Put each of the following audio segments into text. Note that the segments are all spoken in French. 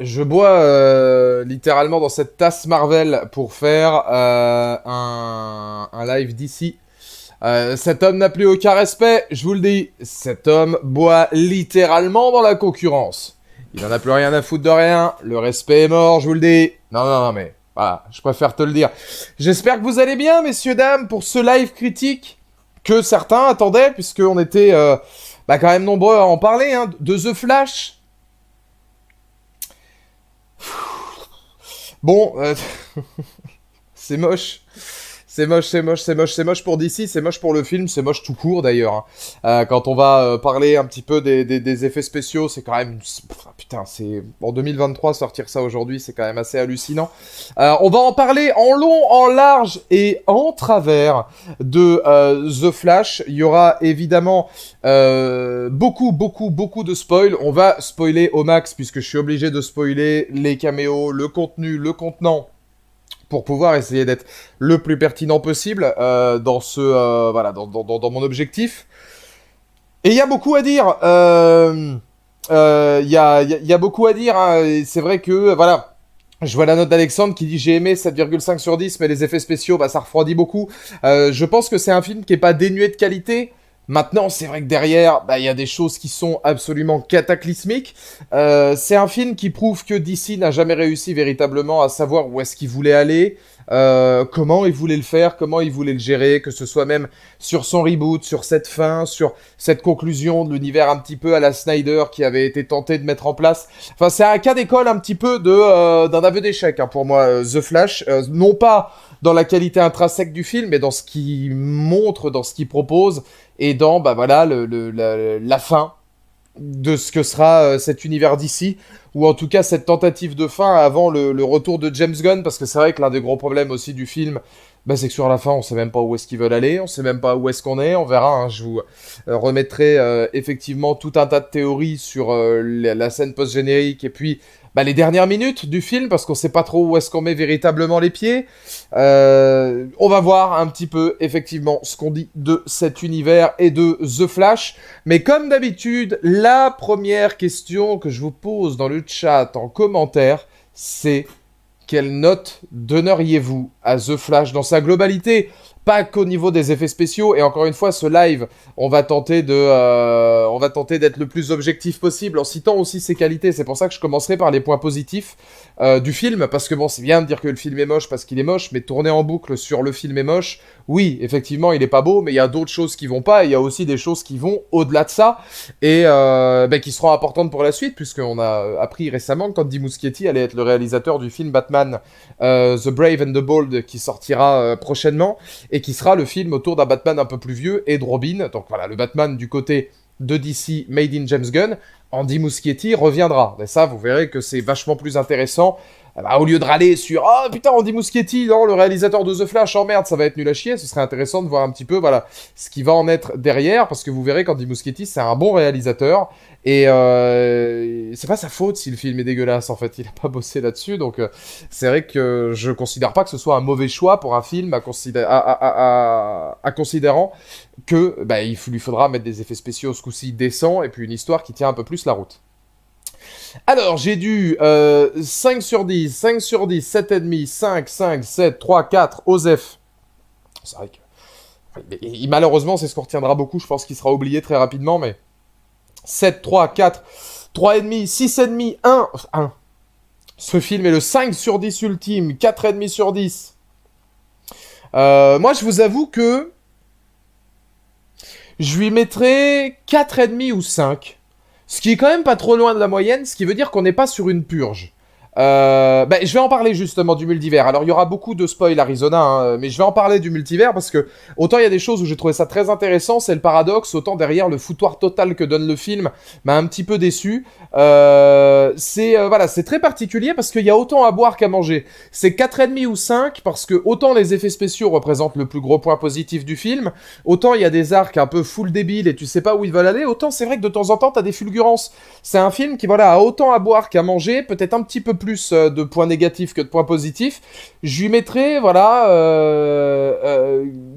Je bois littéralement dans cette tasse Marvel pour faire un live d'ici. Cet homme n'a plus aucun respect, je vous le dis. Cet homme boit littéralement dans la concurrence. Il en a plus rien à foutre de rien. Le respect est mort, je vous le dis. Non, non, non, mais voilà, je préfère te le dire. J'espère que vous allez bien, messieurs, dames, pour ce live critique que certains attendaient, puisqu'on était quand même nombreux à en parler, hein, de The Flash. Bon, c'est moche. C'est moche, c'est moche, c'est moche, c'est moche pour DC, c'est moche pour le film, c'est moche tout court d'ailleurs. Hein. Quand on va parler un petit peu des effets spéciaux, c'est quand même... Putain, c'est... En 2023, sortir ça aujourd'hui, c'est quand même assez hallucinant. On va en parler en long, en large et en travers de The Flash. Il y aura évidemment beaucoup de spoil. On va spoiler au max, puisque je suis obligé de spoiler les caméos, le contenu, le contenant, pour pouvoir essayer d'être le plus pertinent possible dans dans mon objectif. Et il y a beaucoup à dire. Il y a beaucoup à dire. Hein. C'est vrai que, voilà, je vois la note d'Alexandre qui dit « J'ai aimé 7,5 sur 10, mais les effets spéciaux, ça refroidit beaucoup. » Je pense que c'est un film qui n'est pas dénué de qualité. Maintenant, c'est vrai que derrière, il y a des choses qui sont absolument cataclysmiques. C'est un film qui prouve que DC n'a jamais réussi véritablement à savoir où est-ce qu'il voulait aller, comment il voulait le faire, comment il voulait le gérer, que ce soit même sur son reboot, sur cette fin, sur cette conclusion de l'univers un petit peu à la Snyder qui avait été tenté de mettre en place. Enfin, c'est un cas d'école un petit peu d'un aveu d'échec, hein, pour moi, The Flash. Non pas dans la qualité intrinsèque du film, mais dans ce qu'il montre, dans ce qu'il propose, et dans la fin de ce que sera cet univers d'ici, ou en tout cas cette tentative de fin avant le retour de James Gunn, parce que c'est vrai que l'un des gros problèmes aussi du film, c'est que sur la fin on sait même pas où est-ce qu'ils veulent aller, on sait même pas où est-ce qu'on est, on verra, hein, je vous remettrai effectivement tout un tas de théories sur la scène post-générique, et puis les dernières minutes du film, parce qu'on sait pas trop où est-ce qu'on met véritablement les pieds. On va voir un petit peu, effectivement, ce qu'on dit de cet univers et de The Flash. Mais comme d'habitude, la première question que je vous pose dans le chat en commentaire, c'est: quelle note donneriez-vous à The Flash dans sa globalité ? Pas qu'au niveau des effets spéciaux, et encore une fois, ce live, on va tenter d'être le plus objectif possible, en citant aussi ses qualités. C'est pour ça que je commencerai par les points positifs du film, parce que bon, c'est bien de dire que le film est moche parce qu'il est moche, mais tourner en boucle sur le film est moche, oui, effectivement, il est pas beau, mais il y a d'autres choses qui vont pas, et il y a aussi des choses qui vont au-delà de ça, et qui seront importantes pour la suite, puisqu'on a appris récemment que Andy Muschietti allait être le réalisateur du film Batman The Brave and the Bold, qui sortira prochainement, et qui sera le film autour d'un Batman un peu plus vieux et de Robin. Donc voilà, le Batman du côté de DC, made in James Gunn. Andy Muschietti reviendra. Et ça, vous verrez que c'est vachement plus intéressant. Au lieu de râler sur « Oh putain, Andy Muschietti, non, le réalisateur de The Flash, oh merde, ça va être nul à chier », ce serait intéressant de voir un petit peu, voilà, ce qui va en être derrière, parce que vous verrez qu'Andy Muschietti, c'est un bon réalisateur, et c'est pas sa faute si le film est dégueulasse, en fait, il a pas bossé là-dessus, donc c'est vrai que je considère pas que ce soit un mauvais choix pour un film, considérant que il lui faudra mettre des effets spéciaux ce coup-ci décents, et puis une histoire qui tient un peu plus la route. Alors, j'ai dû 5 sur 10, 5 sur 10, 7,5, 5, 5, 7, 3, 4, Osef. C'est vrai que... malheureusement, c'est ce qu'on retiendra beaucoup, je pense qu'il sera oublié très rapidement, mais... 7, 3, 4, 3,5, 6,5, 1. Ce film est le 5 sur 10 ultime, 4,5 sur 10. Moi, je vous avoue que... je lui mettrais 4,5 ou 5. Ce qui est quand même pas trop loin de la moyenne, ce qui veut dire qu'on n'est pas sur une purge. Je vais en parler justement du multivers. Alors il y aura beaucoup de spoil Arizona, hein, mais je vais en parler du multivers parce que autant il y a des choses où j'ai trouvé ça très intéressant, c'est le paradoxe, autant derrière le foutoir total que donne le film m'a un petit peu déçu. C'est très particulier parce qu'il y a autant à boire qu'à manger. C'est 4,5 ou 5 parce que autant les effets spéciaux représentent le plus gros point positif du film, autant il y a des arcs un peu full débiles et tu sais pas où ils veulent aller, autant c'est vrai que de temps en temps t'as des fulgurances. C'est un film qui a autant à boire qu'à manger, peut-être un petit peu plus de points négatifs que de points positifs. Je lui mettrais, voilà,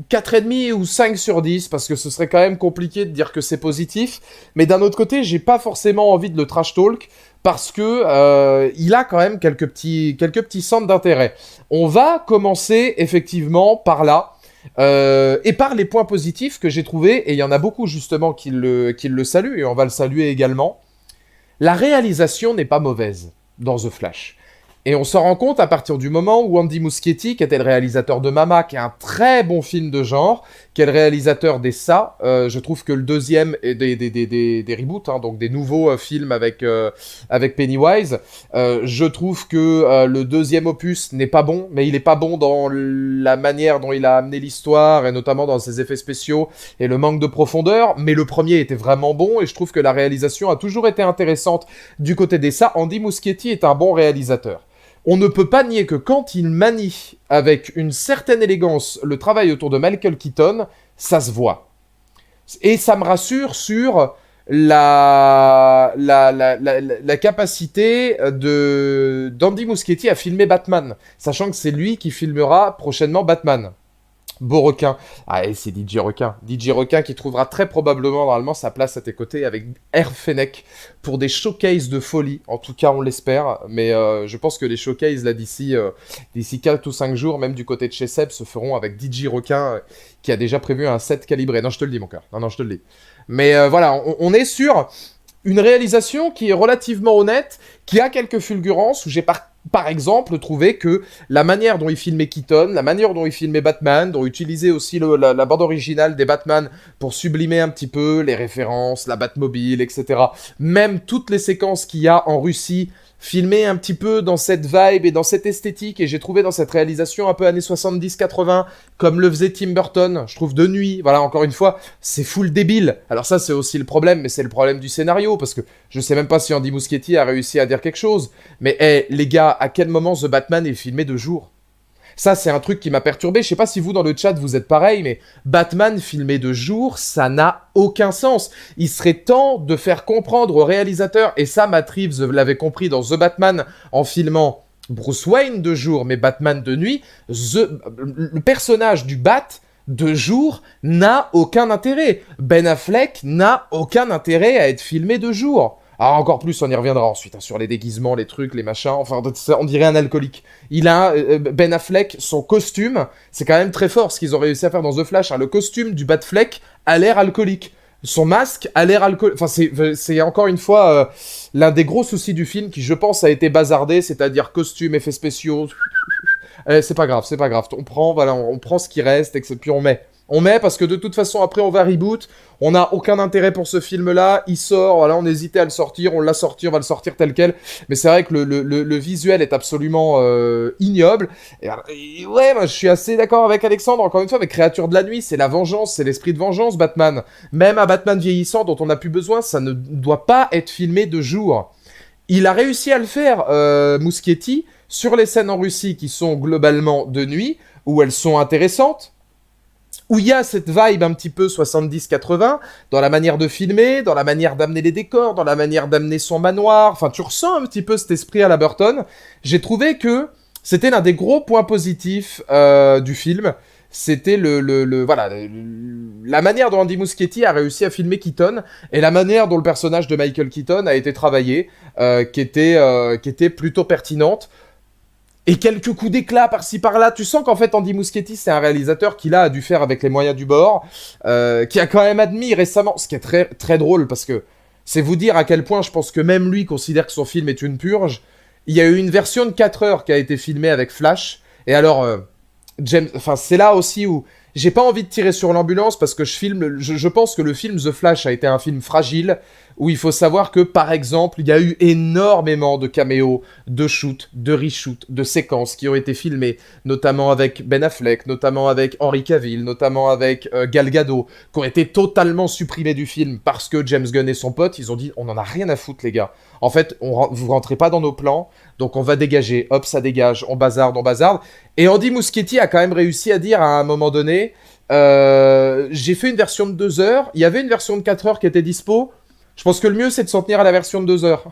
4,5 ou 5 sur 10, parce que ce serait quand même compliqué de dire que c'est positif. Mais d'un autre côté, j'ai pas forcément envie de le trash talk, parce que il a quand même quelques petits centres d'intérêt. On va commencer effectivement par là. Et par les points positifs que j'ai trouvés, et il y en a beaucoup justement qui le saluent, et on va le saluer également. La réalisation n'est pas mauvaise dans The Flash. Et on s'en rend compte à partir du moment où Andy Muschietti, qui était le réalisateur de Mama, qui est un très bon film de genre, qui est le réalisateur des Ça, je trouve que le deuxième est des reboots, hein, donc des nouveaux films avec Pennywise, je trouve que le deuxième opus n'est pas bon, mais il est pas bon dans la manière dont il a amené l'histoire, et notamment dans ses effets spéciaux et le manque de profondeur, mais le premier était vraiment bon, et je trouve que la réalisation a toujours été intéressante du côté des Ça. Andy Muschietti est un bon réalisateur. On ne peut pas nier que quand il manie avec une certaine élégance le travail autour de Michael Keaton, ça se voit. Et ça me rassure sur la capacité d'Andy Muschietti à filmer Batman, sachant que c'est lui qui filmera prochainement Batman. Beau requin. Ah, et c'est DJ Requin. DJ Requin qui trouvera très probablement, normalement, sa place à tes côtés avec Herb Fenech pour des showcases de folie. En tout cas, on l'espère. Mais je pense que les showcases, là, d'ici 4 ou 5 jours, même du côté de chez Seb, se feront avec DJ Requin qui a déjà prévu un set calibré. Non, je te le dis, mon cœur. Non, je te le dis. Mais voilà, on est sur une réalisation qui est relativement honnête, qui a quelques fulgurances, où j'ai par exemple trouvé que la manière dont il filmait Keaton, la manière dont il filmait Batman, dont il utilisait aussi la bande originale des Batman pour sublimer un petit peu les références, la Batmobile, etc. Même toutes les séquences qu'il y a en Russie, filmées un petit peu dans cette vibe et dans cette esthétique, et j'ai trouvé dans cette réalisation un peu années 70-80, comme le faisait Tim Burton, je trouve de nuit, voilà, encore une fois, c'est full débile. Alors ça, c'est aussi le problème, mais c'est le problème du scénario, parce que je sais même pas si Andy Muschietti a réussi à dire quelque chose, mais les gars, à quel moment The Batman est filmé de jour ? Ça, c'est un truc qui m'a perturbé. Je sais pas si vous, dans le chat, vous êtes pareil, mais Batman filmé de jour, ça n'a aucun sens. Il serait temps de faire comprendre au réalisateur, et ça, Matt Reeves l'avait compris dans The Batman, en filmant Bruce Wayne de jour, mais Batman de nuit, le personnage du Bat de jour n'a aucun intérêt. Ben Affleck n'a aucun intérêt à être filmé de jour. Alors encore plus, on y reviendra ensuite, hein, sur les déguisements, les trucs, les machins, enfin, on dirait un alcoolique. Il a, Ben Affleck, son costume, c'est quand même très fort ce qu'ils ont réussi à faire dans The Flash, hein, le costume du Batfleck a l'air alcoolique. Son masque a l'air alcoolique. Enfin, c'est encore une fois l'un des gros soucis du film qui, je pense, a été bazardé, c'est-à-dire costume, effets spéciaux. C'est pas grave. On prend ce qui reste, et puis on met. On met parce que de toute façon, après, on va reboot. On n'a aucun intérêt pour ce film-là. Il sort, voilà, on hésitait à le sortir. On l'a sorti, on va le sortir tel quel. Mais c'est vrai que le visuel est absolument ignoble. Et ouais, moi, je suis assez d'accord avec Alexandre, encore une fois, avec Créature de la Nuit. C'est la vengeance, c'est l'esprit de vengeance, Batman. Même un Batman vieillissant dont on n'a plus besoin, ça ne doit pas être filmé de jour. Il a réussi à le faire, Muschietti, sur les scènes en Russie qui sont globalement de nuit, où elles sont intéressantes, où il y a cette vibe un petit peu 70-80, dans la manière de filmer, dans la manière d'amener les décors, dans la manière d'amener son manoir, enfin tu ressens un petit peu cet esprit à la Burton. J'ai trouvé que c'était l'un des gros points positifs du film, c'était la manière dont Andy Muschietti a réussi à filmer Keaton, et la manière dont le personnage de Michael Keaton a été travaillé, qui était plutôt pertinente. Et quelques coups d'éclat par-ci par-là. Tu sens qu'en fait, Andy Muschietti, c'est un réalisateur qui a dû faire avec les moyens du bord, qui a quand même admis récemment, ce qui est très, très drôle, parce que c'est vous dire à quel point je pense que même lui considère que son film est une purge. Il y a eu une version de 4 heures qui a été filmée avec Flash, et alors, c'est là aussi où j'ai pas envie de tirer sur l'ambulance, parce que je pense que le film The Flash a été un film fragile, où il faut savoir que, par exemple, il y a eu énormément de caméos, de shoots, de reshoots, de séquences qui ont été filmées, notamment avec Ben Affleck, notamment avec Henry Cavill, notamment avec Gal Gadot, qui ont été totalement supprimés du film parce que James Gunn et son pote, ils ont dit « on en a rien à foutre, les gars. En fait, vous rentrez pas dans nos plans, donc on va dégager. Hop, ça dégage, on bazarde. » Et Andy Muschietti a quand même réussi à dire à un moment donné « j'ai fait une version de 2 heures, il y avait une version de 4 heures qui était dispo. Je pense que le mieux, c'est de s'en tenir à la version de 2 heures.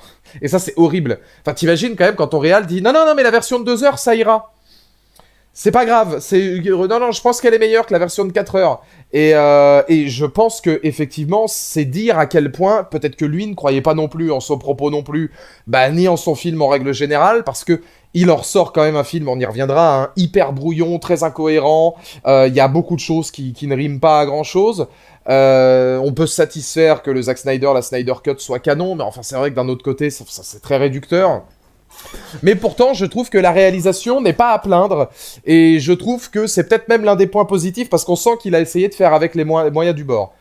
Et ça, c'est horrible. Enfin, t'imagines quand même quand ton réal dit, non, non, non, mais la version de 2 heures, ça ira. C'est pas grave, non, non, je pense qu'elle est meilleure que la version de 4 heures. Et je pense que effectivement, c'est dire à quel point, peut-être que lui ne croyait pas non plus en son propos non plus, bah, ni en son film en règle générale, parce que il en ressort quand même un film, on y reviendra, hein, hyper brouillon, très incohérent, il y a beaucoup de choses qui ne riment pas à grand-chose. On peut se satisfaire que le Zack Snyder, la Snyder Cut soit canon, mais enfin c'est vrai que d'un autre côté, ça c'est très réducteur. Mais pourtant, je trouve que la réalisation n'est pas à plaindre. Et je trouve que c'est peut-être même l'un des points positifs parce qu'on sent qu'il a essayé de faire avec les moyens du bord.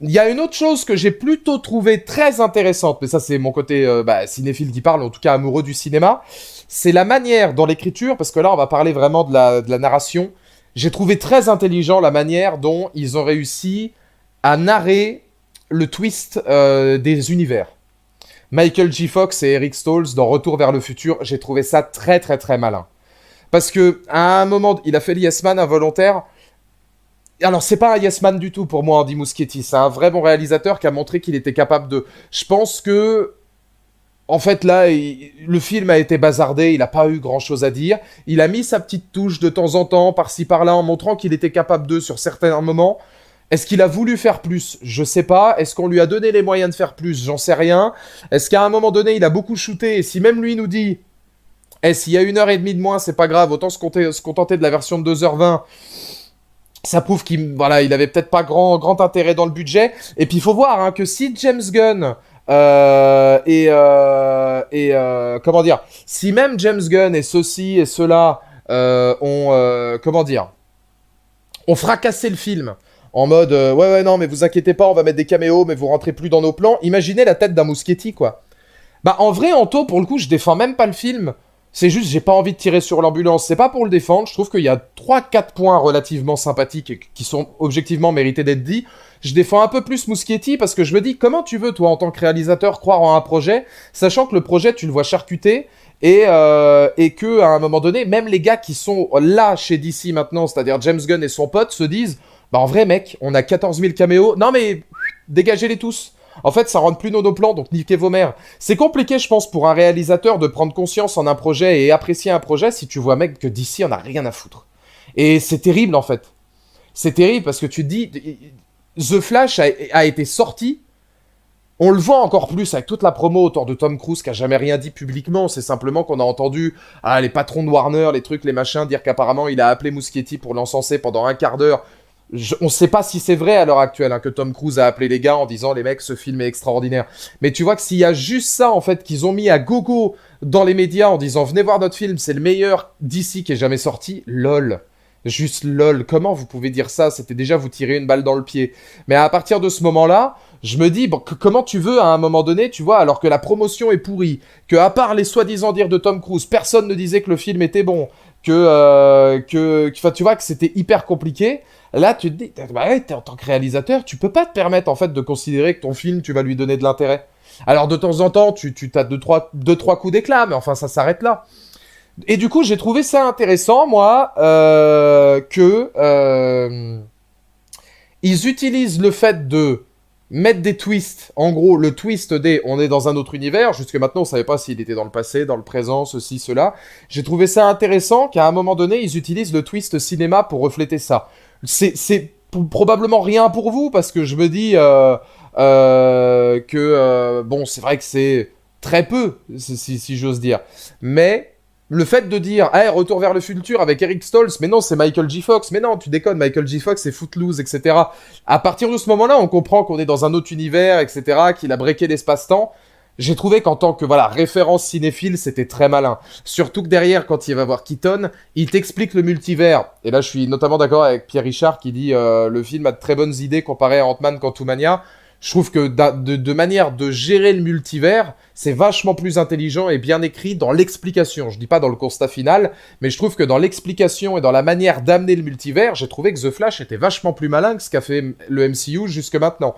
Il y a une autre chose que j'ai plutôt trouvé très intéressante, mais ça c'est mon côté cinéphile qui parle, en tout cas amoureux du cinéma, c'est la manière dans l'écriture, parce que là on va parler vraiment de la narration. J'ai trouvé très intelligent la manière dont ils ont réussi à narrer le twist des univers. Michael J. Fox et Eric Stoltz dans Retour vers le futur, j'ai trouvé ça très très très malin. Parce que à un moment, il a fait le Yes Man involontaire. Alors c'est pas un Yes Man du tout pour moi, Andy Muschietti. C'est un vrai bon réalisateur qui a montré qu'il était capable de... Je pense que... En fait là, le film a été bazardé, il a pas eu grand chose à dire. Il a mis sa petite touche de temps en temps, par-ci par-là, en montrant qu'il était capable de sur certains moments. Est-ce qu'il a voulu faire plus? Je sais pas. Est-ce qu'on lui a donné les moyens de faire plus? J'en sais rien. Est-ce qu'à un moment donné, il a beaucoup shooté? Et si même lui nous dit, s'il y a 1h30 de moins, c'est pas grave, autant se contenter de la version de 2h20, ça prouve qu'il il avait peut-être pas grand intérêt dans le budget. Et puis il faut voir hein, que si James Gunn comment dire, si même James Gunn et ceci et cela ont fracassé le film en mode ouais non mais vous inquiétez pas, on va mettre des caméos mais vous rentrez plus dans nos plans. Imaginez la tête d'un Muschietti quoi. Bah en vrai Anto pour le coup je défends même pas le film. C'est juste j'ai pas envie de tirer sur l'ambulance, c'est pas pour le défendre, je trouve qu'il y a 3-4 points relativement sympathiques et qui sont objectivement mérités d'être dits. Je défends un peu plus Muschietti parce que je me dis comment tu veux toi en tant que réalisateur croire en un projet sachant que le projet tu le vois charcuté et que à un moment donné même les gars qui sont là chez DC maintenant, c'est-à-dire James Gunn et son pote se disent bah en vrai mec, on a 14 000 caméos. Non mais dégagez-les tous. En fait, ça rentre plus dans nos plans, donc niquez vos mères. C'est compliqué, je pense, pour un réalisateur de prendre conscience en un projet et apprécier un projet si tu vois mec que d'ici on a rien à foutre. Et c'est terrible en fait. C'est terrible parce que tu te dis The Flash a été sorti. On le voit encore plus avec toute la promo autour de Tom Cruise qui a jamais rien dit publiquement. C'est simplement qu'on a entendu les patrons de Warner, les trucs, les machins, dire qu'apparemment il a appelé Muschietti pour l'encenser pendant un quart d'heure. On sait pas si c'est vrai à l'heure actuelle hein, que Tom Cruise a appelé les gars en disant les mecs ce film est extraordinaire. Mais tu vois que s'il y a juste ça en fait qu'ils ont mis à gogo dans les médias en disant venez voir notre film, c'est le meilleur d'ici qui est jamais sorti, lol. Juste lol, comment vous pouvez dire ça? C'était déjà vous tirer une balle dans le pied. Mais à partir de ce moment-là, je me dis, bon, comment tu veux à un moment donné, tu vois, alors que la promotion est pourrie, que à part les soi-disant dires de Tom Cruise, personne ne disait que le film était bon, que tu vois, que c'était hyper compliqué. Là, tu te dis, bah ouais, en tant que réalisateur, tu peux pas te permettre en fait de considérer que ton film, tu vas lui donner de l'intérêt. Alors de temps en temps, tu t'as deux trois coups d'éclat, mais enfin ça s'arrête là. Et du coup, j'ai trouvé ça intéressant, moi, ils utilisent le fait de mettre des twists. En gros, le twist des on est dans un autre univers. Jusque maintenant, on savait pas s'il était dans le passé, dans le présent, ceci, cela. J'ai trouvé ça intéressant qu'à un moment donné, ils utilisent le twist cinéma pour refléter ça. C'est probablement rien pour vous, parce que je me dis bon, c'est vrai que c'est très peu, si j'ose dire. Mais le fait de dire hey, Retour vers le futur avec Eric Stoltz, mais non, c'est Michael J. Fox, mais non, tu déconnes, Michael J. Fox, c'est Footloose, etc. À partir de ce moment-là, on comprend qu'on est dans un autre univers, etc., qu'il a breaké l'espace-temps. J'ai trouvé qu'en tant que référence cinéphile, c'était très malin. Surtout que derrière, quand il va voir Keaton, il t'explique le multivers. Et là, je suis notamment d'accord avec Pierre Richard qui dit le film a de très bonnes idées comparé à Ant-Man Quantumania. Je trouve que de manière de gérer le multivers, c'est vachement plus intelligent et bien écrit dans l'explication. Je dis pas dans le constat final, mais je trouve que dans l'explication et dans la manière d'amener le multivers, j'ai trouvé que The Flash était vachement plus malin que ce qu'a fait le MCU jusque maintenant.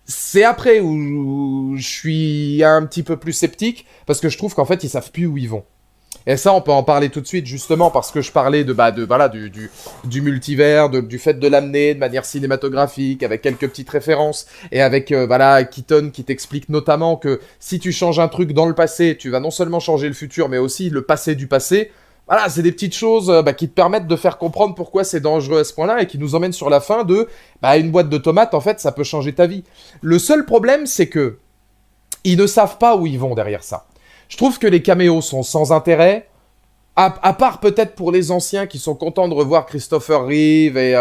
C'est après où je suis un petit peu plus sceptique, parce que je trouve qu'en fait, ils savent plus où ils vont. Et ça, on peut en parler tout de suite, justement, parce que je parlais voilà, du multivers, du fait de l'amener de manière cinématographique, avec quelques petites références, et avec, voilà, Keaton qui t'explique notamment que si tu changes un truc dans le passé, tu vas non seulement changer le futur, mais aussi le passé du passé. Voilà, c'est des petites choses qui te permettent de faire comprendre pourquoi c'est dangereux à ce point-là, et qui nous emmènent sur la fin de, une boîte de tomates, en fait, ça peut changer ta vie. Le seul problème, c'est que ils ne savent pas où ils vont derrière ça. Je trouve que les caméos sont sans intérêt, à part peut-être pour les anciens qui sont contents de revoir Christopher Reeve et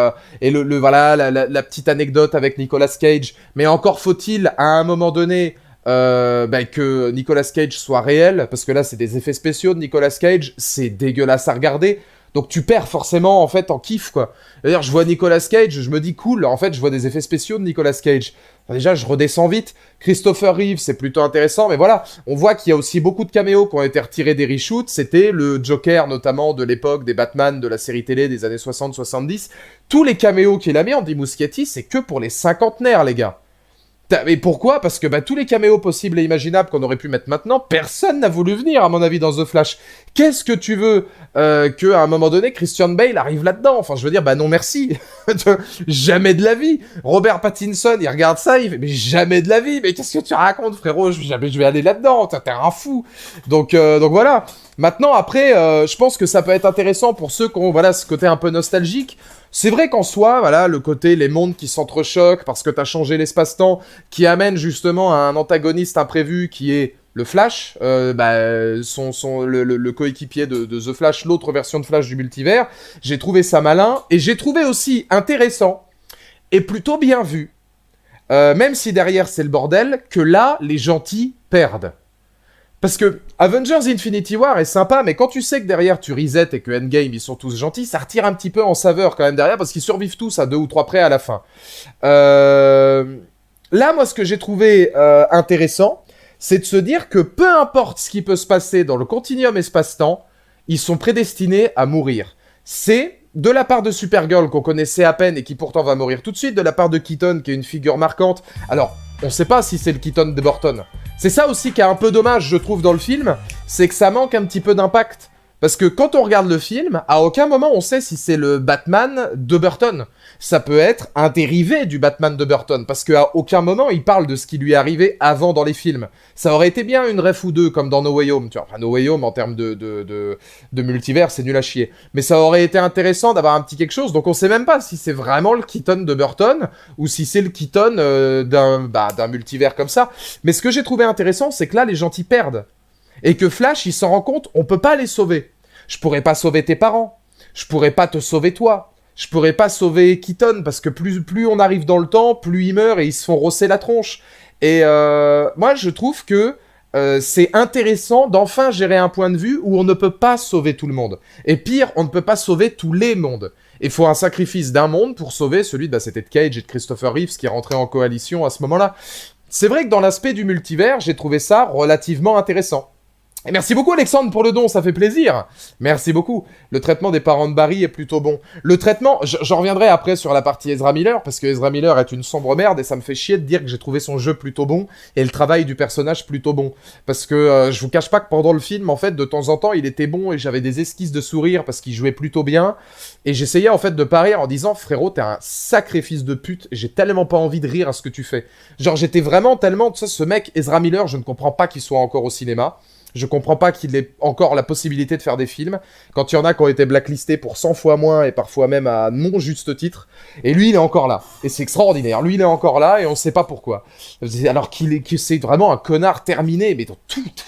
voilà, la petite anecdote avec Nicolas Cage. Mais encore faut-il, à un moment donné, que Nicolas Cage soit réel, parce que là, c'est des effets spéciaux de Nicolas Cage, c'est dégueulasse à regarder. Donc tu perds forcément, en fait, en kiff, quoi. D'ailleurs, je vois Nicolas Cage, je me dis cool, en fait, je vois des effets spéciaux de Nicolas Cage. Déjà, je redescends vite. Christopher Reeve, c'est plutôt intéressant, mais voilà, on voit qu'il y a aussi beaucoup de caméos qui ont été retirés des reshoots. C'était le Joker, notamment, de l'époque des Batman de la série télé des années 60-70. Tous les caméos qu'il a mis, Andy Muschietti, c'est que pour les cinquantenaires, les gars. Mais pourquoi? Parce que tous les caméos possibles et imaginables qu'on aurait pu mettre maintenant, personne n'a voulu venir, à mon avis, dans The Flash. Qu'est-ce que tu veux qu'à un moment donné, Christian Bale arrive là-dedans? Enfin, je veux dire, non merci. Jamais de la vie. Robert Pattinson, il regarde ça, il fait, mais jamais de la vie. Mais qu'est-ce que tu racontes, frérot? Jamais je vais aller là-dedans. T'es un fou. Donc voilà. Maintenant, après, je pense que ça peut être intéressant pour ceux qui ont, voilà, ce côté un peu nostalgique. C'est vrai qu'en soi, voilà, le côté les mondes qui s'entrechoquent parce que t'as changé l'espace-temps, qui amène justement à un antagoniste imprévu qui est le Flash, le coéquipier de The Flash, l'autre version de Flash du multivers. J'ai trouvé ça malin, et j'ai trouvé aussi intéressant, et plutôt bien vu, même si derrière c'est le bordel, que là, les gentils perdent. Parce que Avengers Infinity War est sympa, mais quand tu sais que derrière tu reset et que Endgame ils sont tous gentils, ça retire un petit peu en saveur quand même derrière, parce qu'ils survivent tous à 2 ou 3 près à la fin. Là, moi, ce que j'ai trouvé intéressant, c'est de se dire que peu importe ce qui peut se passer dans le continuum espace-temps, ils sont prédestinés à mourir. C'est de la part de Supergirl qu'on connaissait à peine et qui pourtant va mourir tout de suite, de la part de Keaton qui est une figure marquante. Alors, on sait pas si c'est le Keaton de Burton. C'est ça aussi qui est un peu dommage, je trouve, dans le film, c'est que ça manque un petit peu d'impact. Parce que quand on regarde le film, à aucun moment on sait si c'est le Batman de Burton. Ça peut être un dérivé du Batman de Burton, parce qu'à aucun moment il parle de ce qui lui est arrivé avant dans les films. Ça aurait été bien une ref ou deux, comme dans No Way Home. Tu vois, enfin, No Way Home, en termes de multivers, c'est nul à chier. Mais ça aurait été intéressant d'avoir un petit quelque chose, donc on sait même pas si c'est vraiment le Keaton de Burton, ou si c'est le Keaton d'un multivers comme ça. Mais ce que j'ai trouvé intéressant, c'est que là, les gentils perdent. Et que Flash, il s'en rend compte, on peut pas les sauver. Je pourrais pas sauver tes parents. Je pourrais pas te sauver toi. Je pourrais pas sauver Keaton, parce que plus on arrive dans le temps, plus ils meurent et ils se font rosser la tronche. Et moi, je trouve que c'est intéressant d'enfin gérer un point de vue où on ne peut pas sauver tout le monde. Et pire, on ne peut pas sauver tous les mondes. Il faut un sacrifice d'un monde pour sauver celui c'était de Cage et de Christopher Reeves qui rentraient en coalition à ce moment-là. C'est vrai que dans l'aspect du multivers, j'ai trouvé ça relativement intéressant. Et merci beaucoup Alexandre pour le don, ça fait plaisir. Merci beaucoup. Le traitement des parents de Barry est plutôt bon. Le traitement, j'en reviendrai après sur la partie Ezra Miller, parce que Ezra Miller est une sombre merde et ça me fait chier de dire que j'ai trouvé son jeu plutôt bon et le travail du personnage plutôt bon. Parce que je vous cache pas que pendant le film, en fait, de temps en temps, il était bon et j'avais des esquisses de sourire parce qu'il jouait plutôt bien. Et j'essayais en fait de pas rire en disant frérot, t'es un sacré fils de pute, j'ai tellement pas envie de rire à ce que tu fais. Genre j'étais vraiment tellement, tu sais, ce mec, Ezra Miller, je ne comprends pas qu'il soit encore au cinéma. Je comprends pas qu'il ait encore la possibilité de faire des films, quand il y en a qui ont été blacklistés pour 100 fois moins, et parfois même à non juste titre, et lui il est encore là, et c'est extraordinaire, lui il est encore là, et on sait pas pourquoi, alors que c'est vraiment un connard terminé, mais dans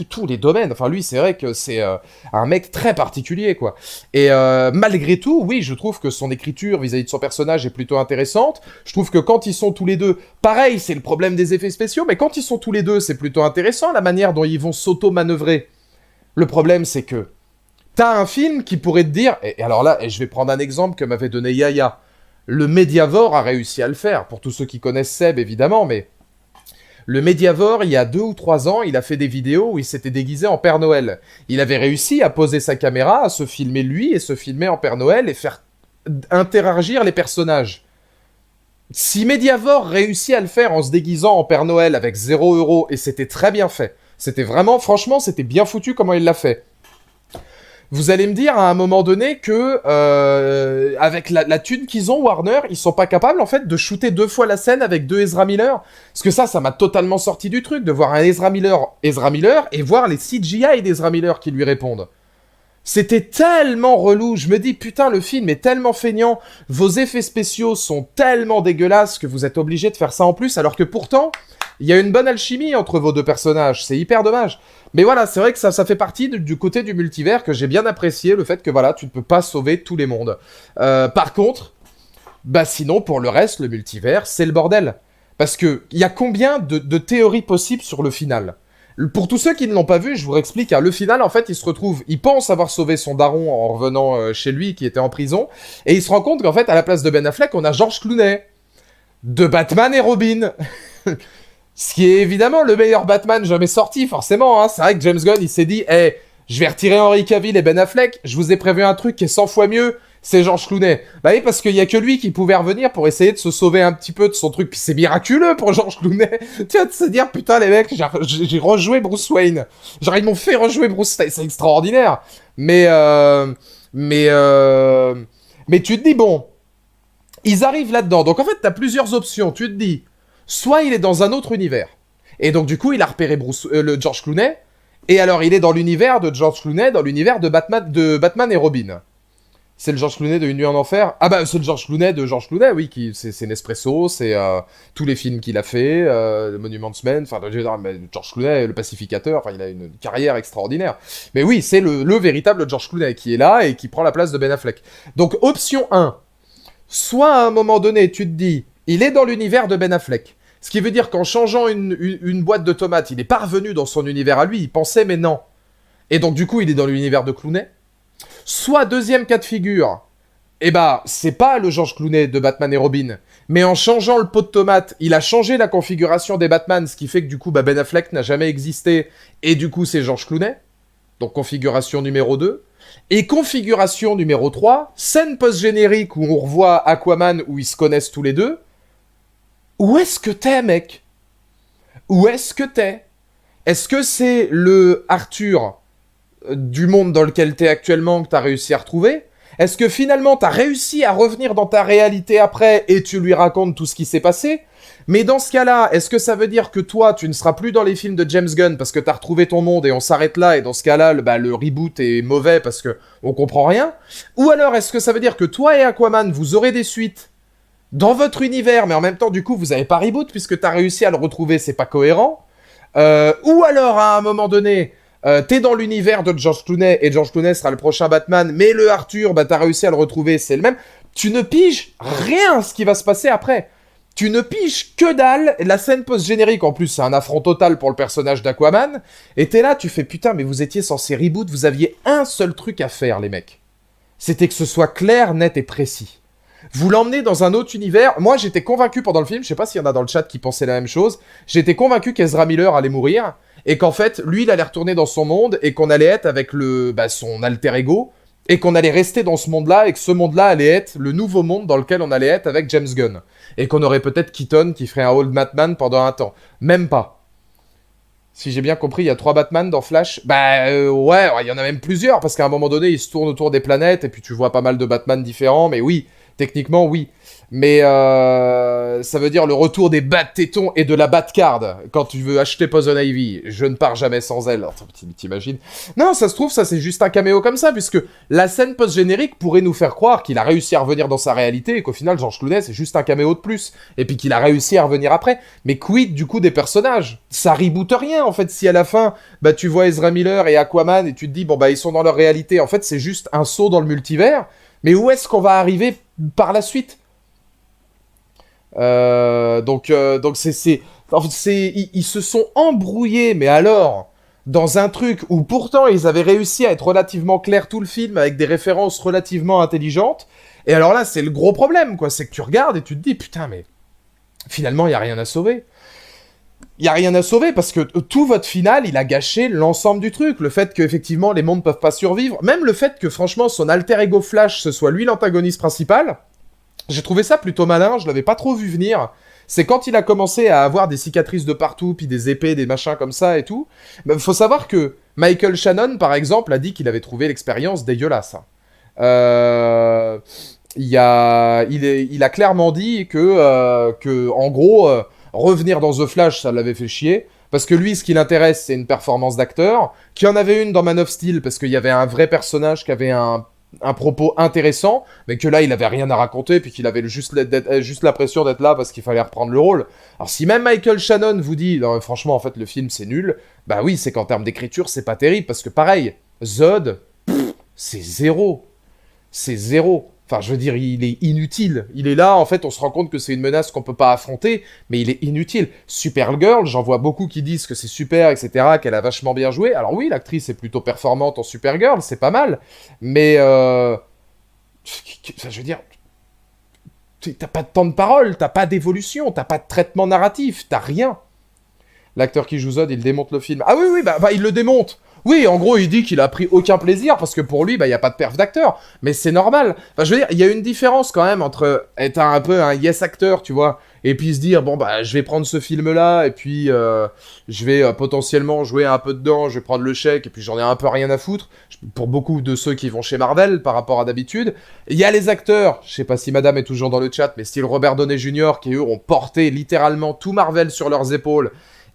tous les domaines, enfin lui c'est vrai que c'est un mec très particulier quoi, et malgré tout, oui je trouve que son écriture vis-à-vis de son personnage est plutôt intéressante, je trouve que quand ils sont tous les deux, pareil c'est le problème des effets spéciaux, mais quand ils sont tous les deux c'est plutôt intéressant la manière dont ils vont s'auto-manœuvrer. Le problème, c'est que t'as un film qui pourrait te dire... Et alors là, je vais prendre un exemple que m'avait donné Yaya. Le Mediavore a réussi à le faire. Pour tous ceux qui connaissent Seb, évidemment, mais... Le Mediavore, il y a 2 ou 3 ans, il a fait des vidéos où il s'était déguisé en Père Noël. Il avait réussi à poser sa caméra, à se filmer lui, et se filmer en Père Noël, et faire interagir les personnages. Si Mediavore réussit à le faire en se déguisant en Père Noël avec 0 €, et c'était très bien fait... C'était vraiment, franchement, c'était bien foutu comment il l'a fait. Vous allez me dire à un moment donné que avec la thune qu'ils ont, Warner, ils sont pas capables en fait de shooter 2 fois la scène avec 2 Ezra Miller. Parce que ça m'a totalement sorti du truc de voir un Ezra Miller et voir les CGI d'Ezra Miller qui lui répondent. C'était tellement relou, je me dis putain le film est tellement feignant, vos effets spéciaux sont tellement dégueulasses que vous êtes obligé de faire ça en plus, alors que pourtant, il y a une bonne alchimie entre vos deux personnages, c'est hyper dommage. Mais voilà, c'est vrai que ça fait partie du côté du multivers que j'ai bien apprécié, le fait que voilà, tu ne peux pas sauver tous les mondes. Par contre, bah sinon pour le reste, le multivers, c'est le bordel. Parce que, il y a combien de théories possibles sur le final ? Pour tous ceux qui ne l'ont pas vu, je vous réexplique. Hein, le final, en fait, il pense avoir sauvé son daron en revenant chez lui, qui était en prison, et il se rend compte qu'en fait, à la place de Ben Affleck, on a George Clooney, de Batman et Robin. Ce qui est évidemment le meilleur Batman jamais sorti, forcément. Hein. C'est vrai que James Gunn, il s'est dit, hey, je vais retirer Henry Cavill et Ben Affleck, je vous ai prévu un truc qui est 100 fois mieux, c'est George Clooney. Bah oui, parce qu'il y a que lui qui pouvait revenir pour essayer de se sauver un petit peu de son truc. Puis c'est miraculeux pour George Clooney. Tu vas de se dire, putain les mecs, j'ai rejoué Bruce Wayne. Genre ils m'ont fait rejouer Bruce Wayne, c'est extraordinaire. Mais tu te dis, bon, ils arrivent là-dedans. Donc en fait, t'as plusieurs options. Tu te dis, soit il est dans un autre univers. Et donc du coup, il a repéré le George Clooney. Et alors, il est dans l'univers de George Clooney, dans l'univers de Batman et Robin. C'est le George Clooney de Une nuit en enfer. Ah bah, c'est le George Clooney de George Clooney, oui, c'est Nespresso, c'est tous les films qu'il a fait, Monuments Men, enfin, George Clooney, le pacificateur, enfin, il a une carrière extraordinaire. Mais oui, c'est le véritable George Clooney qui est là et qui prend la place de Ben Affleck. Donc, option 1, soit à un moment donné, tu te dis, il est dans l'univers de Ben Affleck. Ce qui veut dire qu'en changeant une boîte de tomates, il est pas revenu dans son univers à lui, il pensait, mais non. Et donc, du coup, il est dans l'univers de Clooney. Soit deuxième cas de figure, eh bah, c'est pas le George Clooney de Batman et Robin, mais en changeant le pot de tomate, il a changé la configuration des Batman, ce qui fait que du coup, bah, Ben Affleck n'a jamais existé, et du coup, c'est George Clooney. Donc, configuration numéro 2. Et configuration numéro 3, scène post-générique où on revoit Aquaman, où ils se connaissent tous les deux. Où est-ce que t'es, mec ? Où est-ce que t'es ? Est-ce que c'est le Arthur du monde dans lequel t'es actuellement que t'as réussi à retrouver ? Est-ce que finalement t'as réussi à revenir dans ta réalité après et tu lui racontes tout ce qui s'est passé ? Mais dans ce cas-là, est-ce que ça veut dire que toi, tu ne seras plus dans les films de James Gunn parce que t'as retrouvé ton monde et on s'arrête là et dans ce cas-là, le reboot est mauvais parce que on comprend rien ? Ou alors est-ce que ça veut dire que toi et Aquaman, vous aurez des suites dans votre univers, mais en même temps, du coup, vous avez pas reboot puisque t'as réussi à le retrouver, c'est pas cohérent ? Ou alors, à un moment donné, t'es dans l'univers de George Clooney et George Clooney sera le prochain Batman, mais le Arthur, bah t'as réussi à le retrouver, c'est le même. Tu ne piges rien ce qui va se passer après. Tu ne piges que dalle. La scène post-générique, en plus, c'est un affront total pour le personnage d'Aquaman. Et t'es là, tu fais putain, mais vous étiez censé reboot, vous aviez un seul truc à faire, les mecs. C'était que ce soit clair, net et précis. Vous l'emmenez dans un autre univers. Moi, j'étais convaincu pendant le film, je sais pas s'il y en a dans le chat qui pensaient la même chose, j'étais convaincu qu'Ezra Miller allait mourir, et qu'en fait, lui, il allait retourner dans son monde, et qu'on allait être avec son alter ego, et qu'on allait rester dans ce monde-là, et que ce monde-là allait être le nouveau monde dans lequel on allait être avec James Gunn. Et qu'on aurait peut-être Keaton qui ferait un Old Batman pendant un temps. Même pas. Si j'ai bien compris, il y a 3 Batman dans Flash. Ouais, il y en a même plusieurs, parce qu'à un moment donné, ils se tournent autour des planètes, et puis tu vois pas mal de Batman différents, mais oui, techniquement, oui. Mais ça veut dire le retour des Bat-tétons et de la Bat-card quand tu veux acheter Poison Ivy. Je ne pars jamais sans elle. T'imagines ? Non, ça se trouve, ça c'est juste un caméo comme ça, puisque la scène post-générique pourrait nous faire croire qu'il a réussi à revenir dans sa réalité et qu'au final, George Clooney, c'est juste un caméo de plus. Et puis qu'il a réussi à revenir après. Mais quid du coup des personnages ? Ça reboote rien, en fait, si à la fin, bah tu vois Ezra Miller et Aquaman et tu te dis, bon bah ils sont dans leur réalité. En fait, c'est juste un saut dans le multivers. Mais où est-ce qu'on va arriver par la suite ? Donc ils se sont embrouillés, mais alors, dans un truc où pourtant ils avaient réussi à être relativement clairs tout le film, avec des références relativement intelligentes, et alors là, c'est le gros problème, quoi, c'est que tu regardes et tu te dis, putain, mais finalement, il n'y a rien à sauver. Il n'y a rien à sauver parce que tout votre final, il a gâché l'ensemble du truc. Le fait qu'effectivement, les mondes peuvent pas survivre, même le fait que, franchement, son alter ego Flash, ce soit lui l'antagoniste principal, j'ai trouvé ça plutôt malin, je l'avais pas trop vu venir. C'est quand il a commencé à avoir des cicatrices de partout, puis des épées, des machins comme ça et tout. Mais faut savoir que Michael Shannon, par exemple, a dit qu'il avait trouvé l'expérience dégueulasse. Euh, il a clairement dit que en gros, revenir dans The Flash, ça l'avait fait chier. Parce que lui, ce qui l'intéresse, c'est une performance d'acteur. Qu'il y en avait une dans Man of Steel, parce qu'il y avait un vrai personnage qui avait un propos intéressant, mais que là, il avait rien à raconter, puis qu'il avait juste l'impression d'être là parce qu'il fallait reprendre le rôle. Alors si même Michael Shannon vous dit, non, franchement, en fait, le film, c'est nul, bah oui, c'est qu'en termes d'écriture, c'est pas terrible, parce que pareil, Zod, c'est zéro. C'est zéro. Enfin, je veux dire, il est inutile. Il est là, en fait, on se rend compte que c'est une menace qu'on peut pas affronter, mais il est inutile. Supergirl, j'en vois beaucoup qui disent que c'est super, etc., qu'elle a vachement bien joué. Alors oui, l'actrice est plutôt performante en Supergirl, c'est pas mal, mais je veux dire, t'as pas de temps de parole, t'as pas d'évolution, t'as pas de traitement narratif, t'as rien. L'acteur qui joue Zod, il démonte le film. Ah oui, oui, bah il le démonte. Oui, en gros, il dit qu'il a pris aucun plaisir parce que pour lui, bah, il n'y a pas de perf d'acteur. Mais c'est normal. Enfin, je veux dire, il y a une différence quand même entre être un peu un yes acteur, tu vois, et puis se dire, bon, bah, je vais prendre ce film-là, et puis je vais potentiellement jouer un peu dedans, je vais prendre le chèque, et puis j'en ai un peu rien à foutre. Pour beaucoup de ceux qui vont chez Marvel par rapport à d'habitude. Il y a les acteurs, je sais pas si madame est toujours dans le chat, mais style Robert Downey Jr., qui eux ont porté littéralement tout Marvel sur leurs épaules,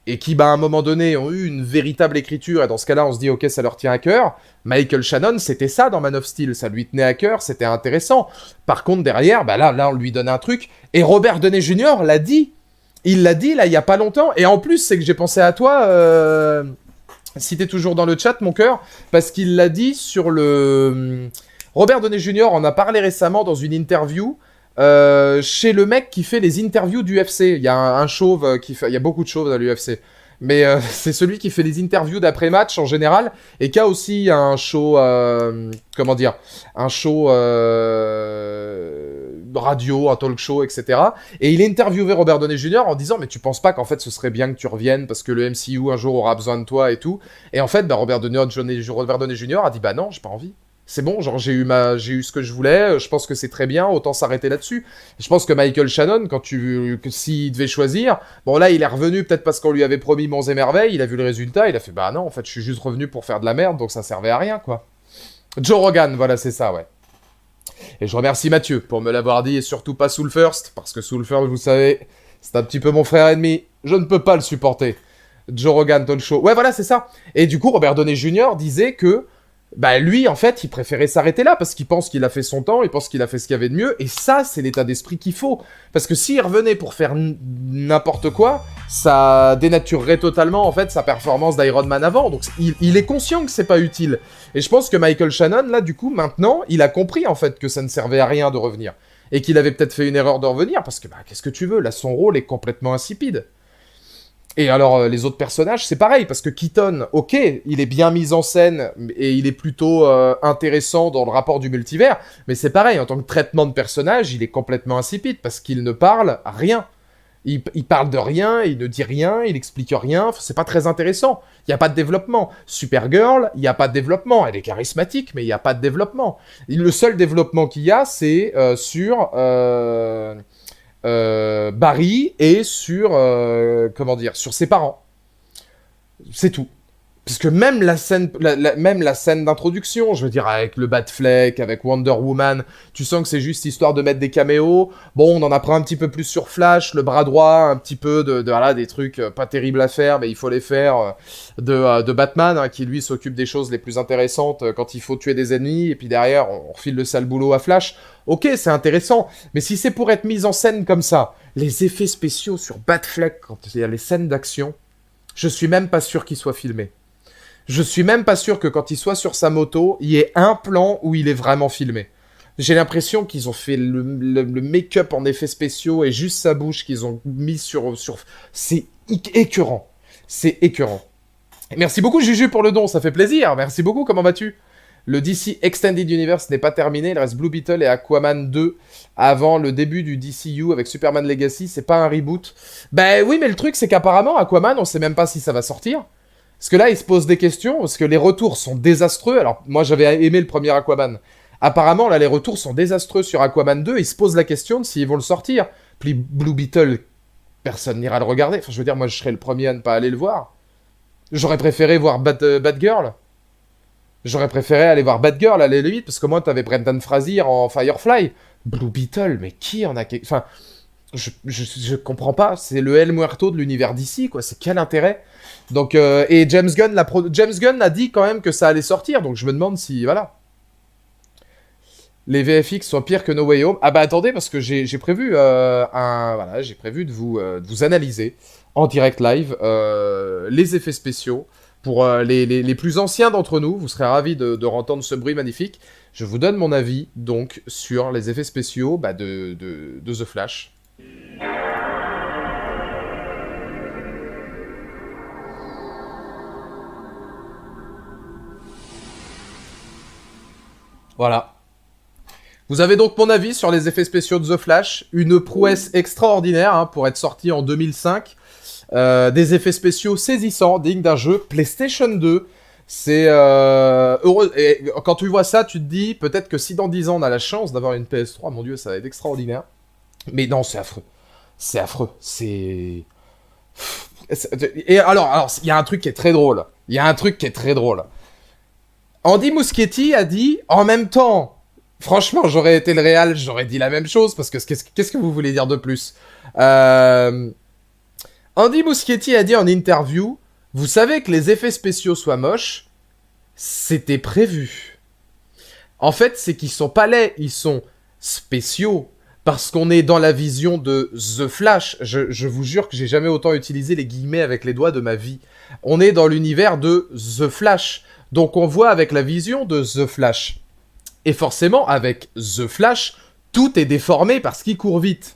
et qui, bah, à un moment donné, ont eu une véritable écriture, et dans ce cas-là, on se dit, ok, ça leur tient à cœur. Michael Shannon, c'était ça dans Man of Steel, ça lui tenait à cœur, c'était intéressant. Par contre, derrière, bah là, on lui donne un truc, et Robert Downey Jr. l'a dit. Il l'a dit, là, il y a pas longtemps, et en plus, c'est que j'ai pensé à toi, si t'es toujours dans le chat, mon cœur, parce qu'il l'a dit sur le... Robert Downey Jr. en a parlé récemment dans une interview, chez le mec qui fait les interviews du UFC. Il y a un chauve qui fait... Il y a beaucoup de chauves à l'UFC. Mais c'est celui qui fait les interviews d'après-match en général et qui a aussi un show... comment dire, un show radio, un talk show, etc. Et il a interviewé Robert Downey Jr. en disant « Mais tu penses pas qu'en fait ce serait bien que tu reviennes parce que le MCU un jour aura besoin de toi et tout ?» Et en fait, bah, Robert Downey Jr. a dit « Bah non, j'ai pas envie. » C'est bon, genre j'ai eu ce que je voulais, je pense que c'est très bien, autant s'arrêter là-dessus. Je pense que Michael Shannon, s'il devait choisir, bon là il est revenu peut-être parce qu'on lui avait promis Monts et Merveilles, il a vu le résultat, il a fait bah non, en fait je suis juste revenu pour faire de la merde, donc ça servait à rien quoi. Joe Rogan, voilà c'est ça, ouais. Et je remercie Mathieu pour me l'avoir dit, et surtout pas Soul First, parce que Soul First, vous savez, c'est un petit peu mon frère ennemi, je ne peux pas le supporter. Joe Rogan, talk show, ouais voilà c'est ça. Et du coup Robert Downey Jr. disait que bah lui, en fait, il préférait s'arrêter là parce qu'il pense qu'il a fait son temps, il pense qu'il a fait ce qu'il y avait de mieux, et ça, c'est l'état d'esprit qu'il faut. Parce que s'il revenait pour faire n'importe quoi, ça dénaturerait totalement, en fait, sa performance d'Iron Man avant. Donc, il est conscient que c'est pas utile. Et je pense que Michael Shannon, là, du coup, maintenant, il a compris, en fait, que ça ne servait à rien de revenir. Et qu'il avait peut-être fait une erreur de revenir, parce que, bah, qu'est-ce que tu veux, là, son rôle est complètement insipide. Et alors, les autres personnages, c'est pareil, parce que Keaton, ok, il est bien mis en scène, et il est plutôt intéressant dans le rapport du multivers, mais c'est pareil, en tant que traitement de personnage, il est complètement insipide, parce qu'il ne parle à rien. Il parle de rien, il ne dit rien, il explique rien, c'est pas très intéressant. Il n'y a pas de développement. Supergirl, il n'y a pas de développement. Elle est charismatique, mais il n'y a pas de développement. Le seul développement qu'il y a, c'est sur... Barry et sur comment dire, sur ses parents. C'est tout. Parce que même la scène, même la scène d'introduction, je veux dire, avec le Batfleck, avec Wonder Woman, tu sens que c'est juste histoire de mettre des caméos. Bon, on en apprend un petit peu plus sur Flash, le bras droit, un petit peu voilà, des trucs pas terribles à faire, mais il faut les faire, de Batman, hein, qui lui s'occupe des choses les plus intéressantes quand il faut tuer des ennemis, et puis derrière, on refile le sale boulot à Flash. Ok, c'est intéressant, mais si c'est pour être mis en scène comme ça, les effets spéciaux sur Batfleck, quand il y a les scènes d'action, je suis même pas sûr qu'ils soient filmés. Je suis même pas sûr que quand il soit sur sa moto, il y ait un plan où il est vraiment filmé. J'ai l'impression qu'ils ont fait le make-up en effets spéciaux et juste sa bouche qu'ils ont mis sur... C'est écœurant. C'est écœurant. Merci beaucoup Juju pour le don, ça fait plaisir. Merci beaucoup, comment vas-tu ? Le DC Extended Universe n'est pas terminé, il reste Blue Beetle et Aquaman 2 avant le début du DCU avec Superman Legacy, c'est pas un reboot. Ben oui, mais le truc c'est qu'apparemment Aquaman, on sait même pas si ça va sortir. Parce que là, il se pose des questions, parce que les retours sont désastreux. Alors, moi, j'avais aimé le premier Aquaman. Apparemment, là, les retours sont désastreux sur Aquaman 2. Il se pose la question de s'ils vont le sortir. Puis Blue Beetle, personne n'ira le regarder. Enfin, je veux dire, moi, je serais le premier à ne pas aller le voir. J'aurais préféré voir Batgirl. J'aurais préféré aller voir Batgirl à la limite, parce que moi, t'avais Brendan Fraser en Firefly. Blue Beetle, mais qui en a... Enfin, je comprends pas. C'est le El Muerto de l'univers d'ici, quoi. C'est quel intérêt? Donc, et James Gunn a dit quand même que ça allait sortir, donc je me demande si... Voilà. Les VFX sont pires que No Way Home. Ah bah attendez, parce que j'ai prévu voilà, j'ai prévu de vous analyser en direct live les effets spéciaux. Pour les plus anciens d'entre nous, vous serez ravis de entendre ce bruit magnifique. Je vous donne mon avis donc sur les effets spéciaux de The Flash. Voilà. Vous avez donc mon avis sur les effets spéciaux de The Flash. Une prouesse extraordinaire hein, pour être sorti en 2005. Des effets spéciaux saisissants, dignes d'un jeu PlayStation 2. C'est heureux. Et quand tu vois ça, tu te dis peut-être que si dans 10 ans on a la chance d'avoir une PS3, mon dieu, ça va être extraordinaire. Mais non, c'est affreux. C'est affreux. C'est. Et alors, il y a un truc qui est très drôle. Il y a un truc qui est très drôle. Andy Muschietti a dit en même temps. Franchement, j'aurais été le réal, j'aurais dit la même chose parce que qu'est-ce que vous voulez dire de plus Andy Muschietti a dit en interview, vous savez que les effets spéciaux soient moches, c'était prévu. En fait, c'est qu'ils sont pas laids, ils sont spéciaux. Parce qu'on est dans la vision de The Flash. Je vous jure que j'ai jamais autant utilisé les guillemets avec les doigts de ma vie. On est dans l'univers de The Flash. Donc on voit avec la vision de The Flash. Et forcément, avec The Flash, tout est déformé parce qu'il court vite.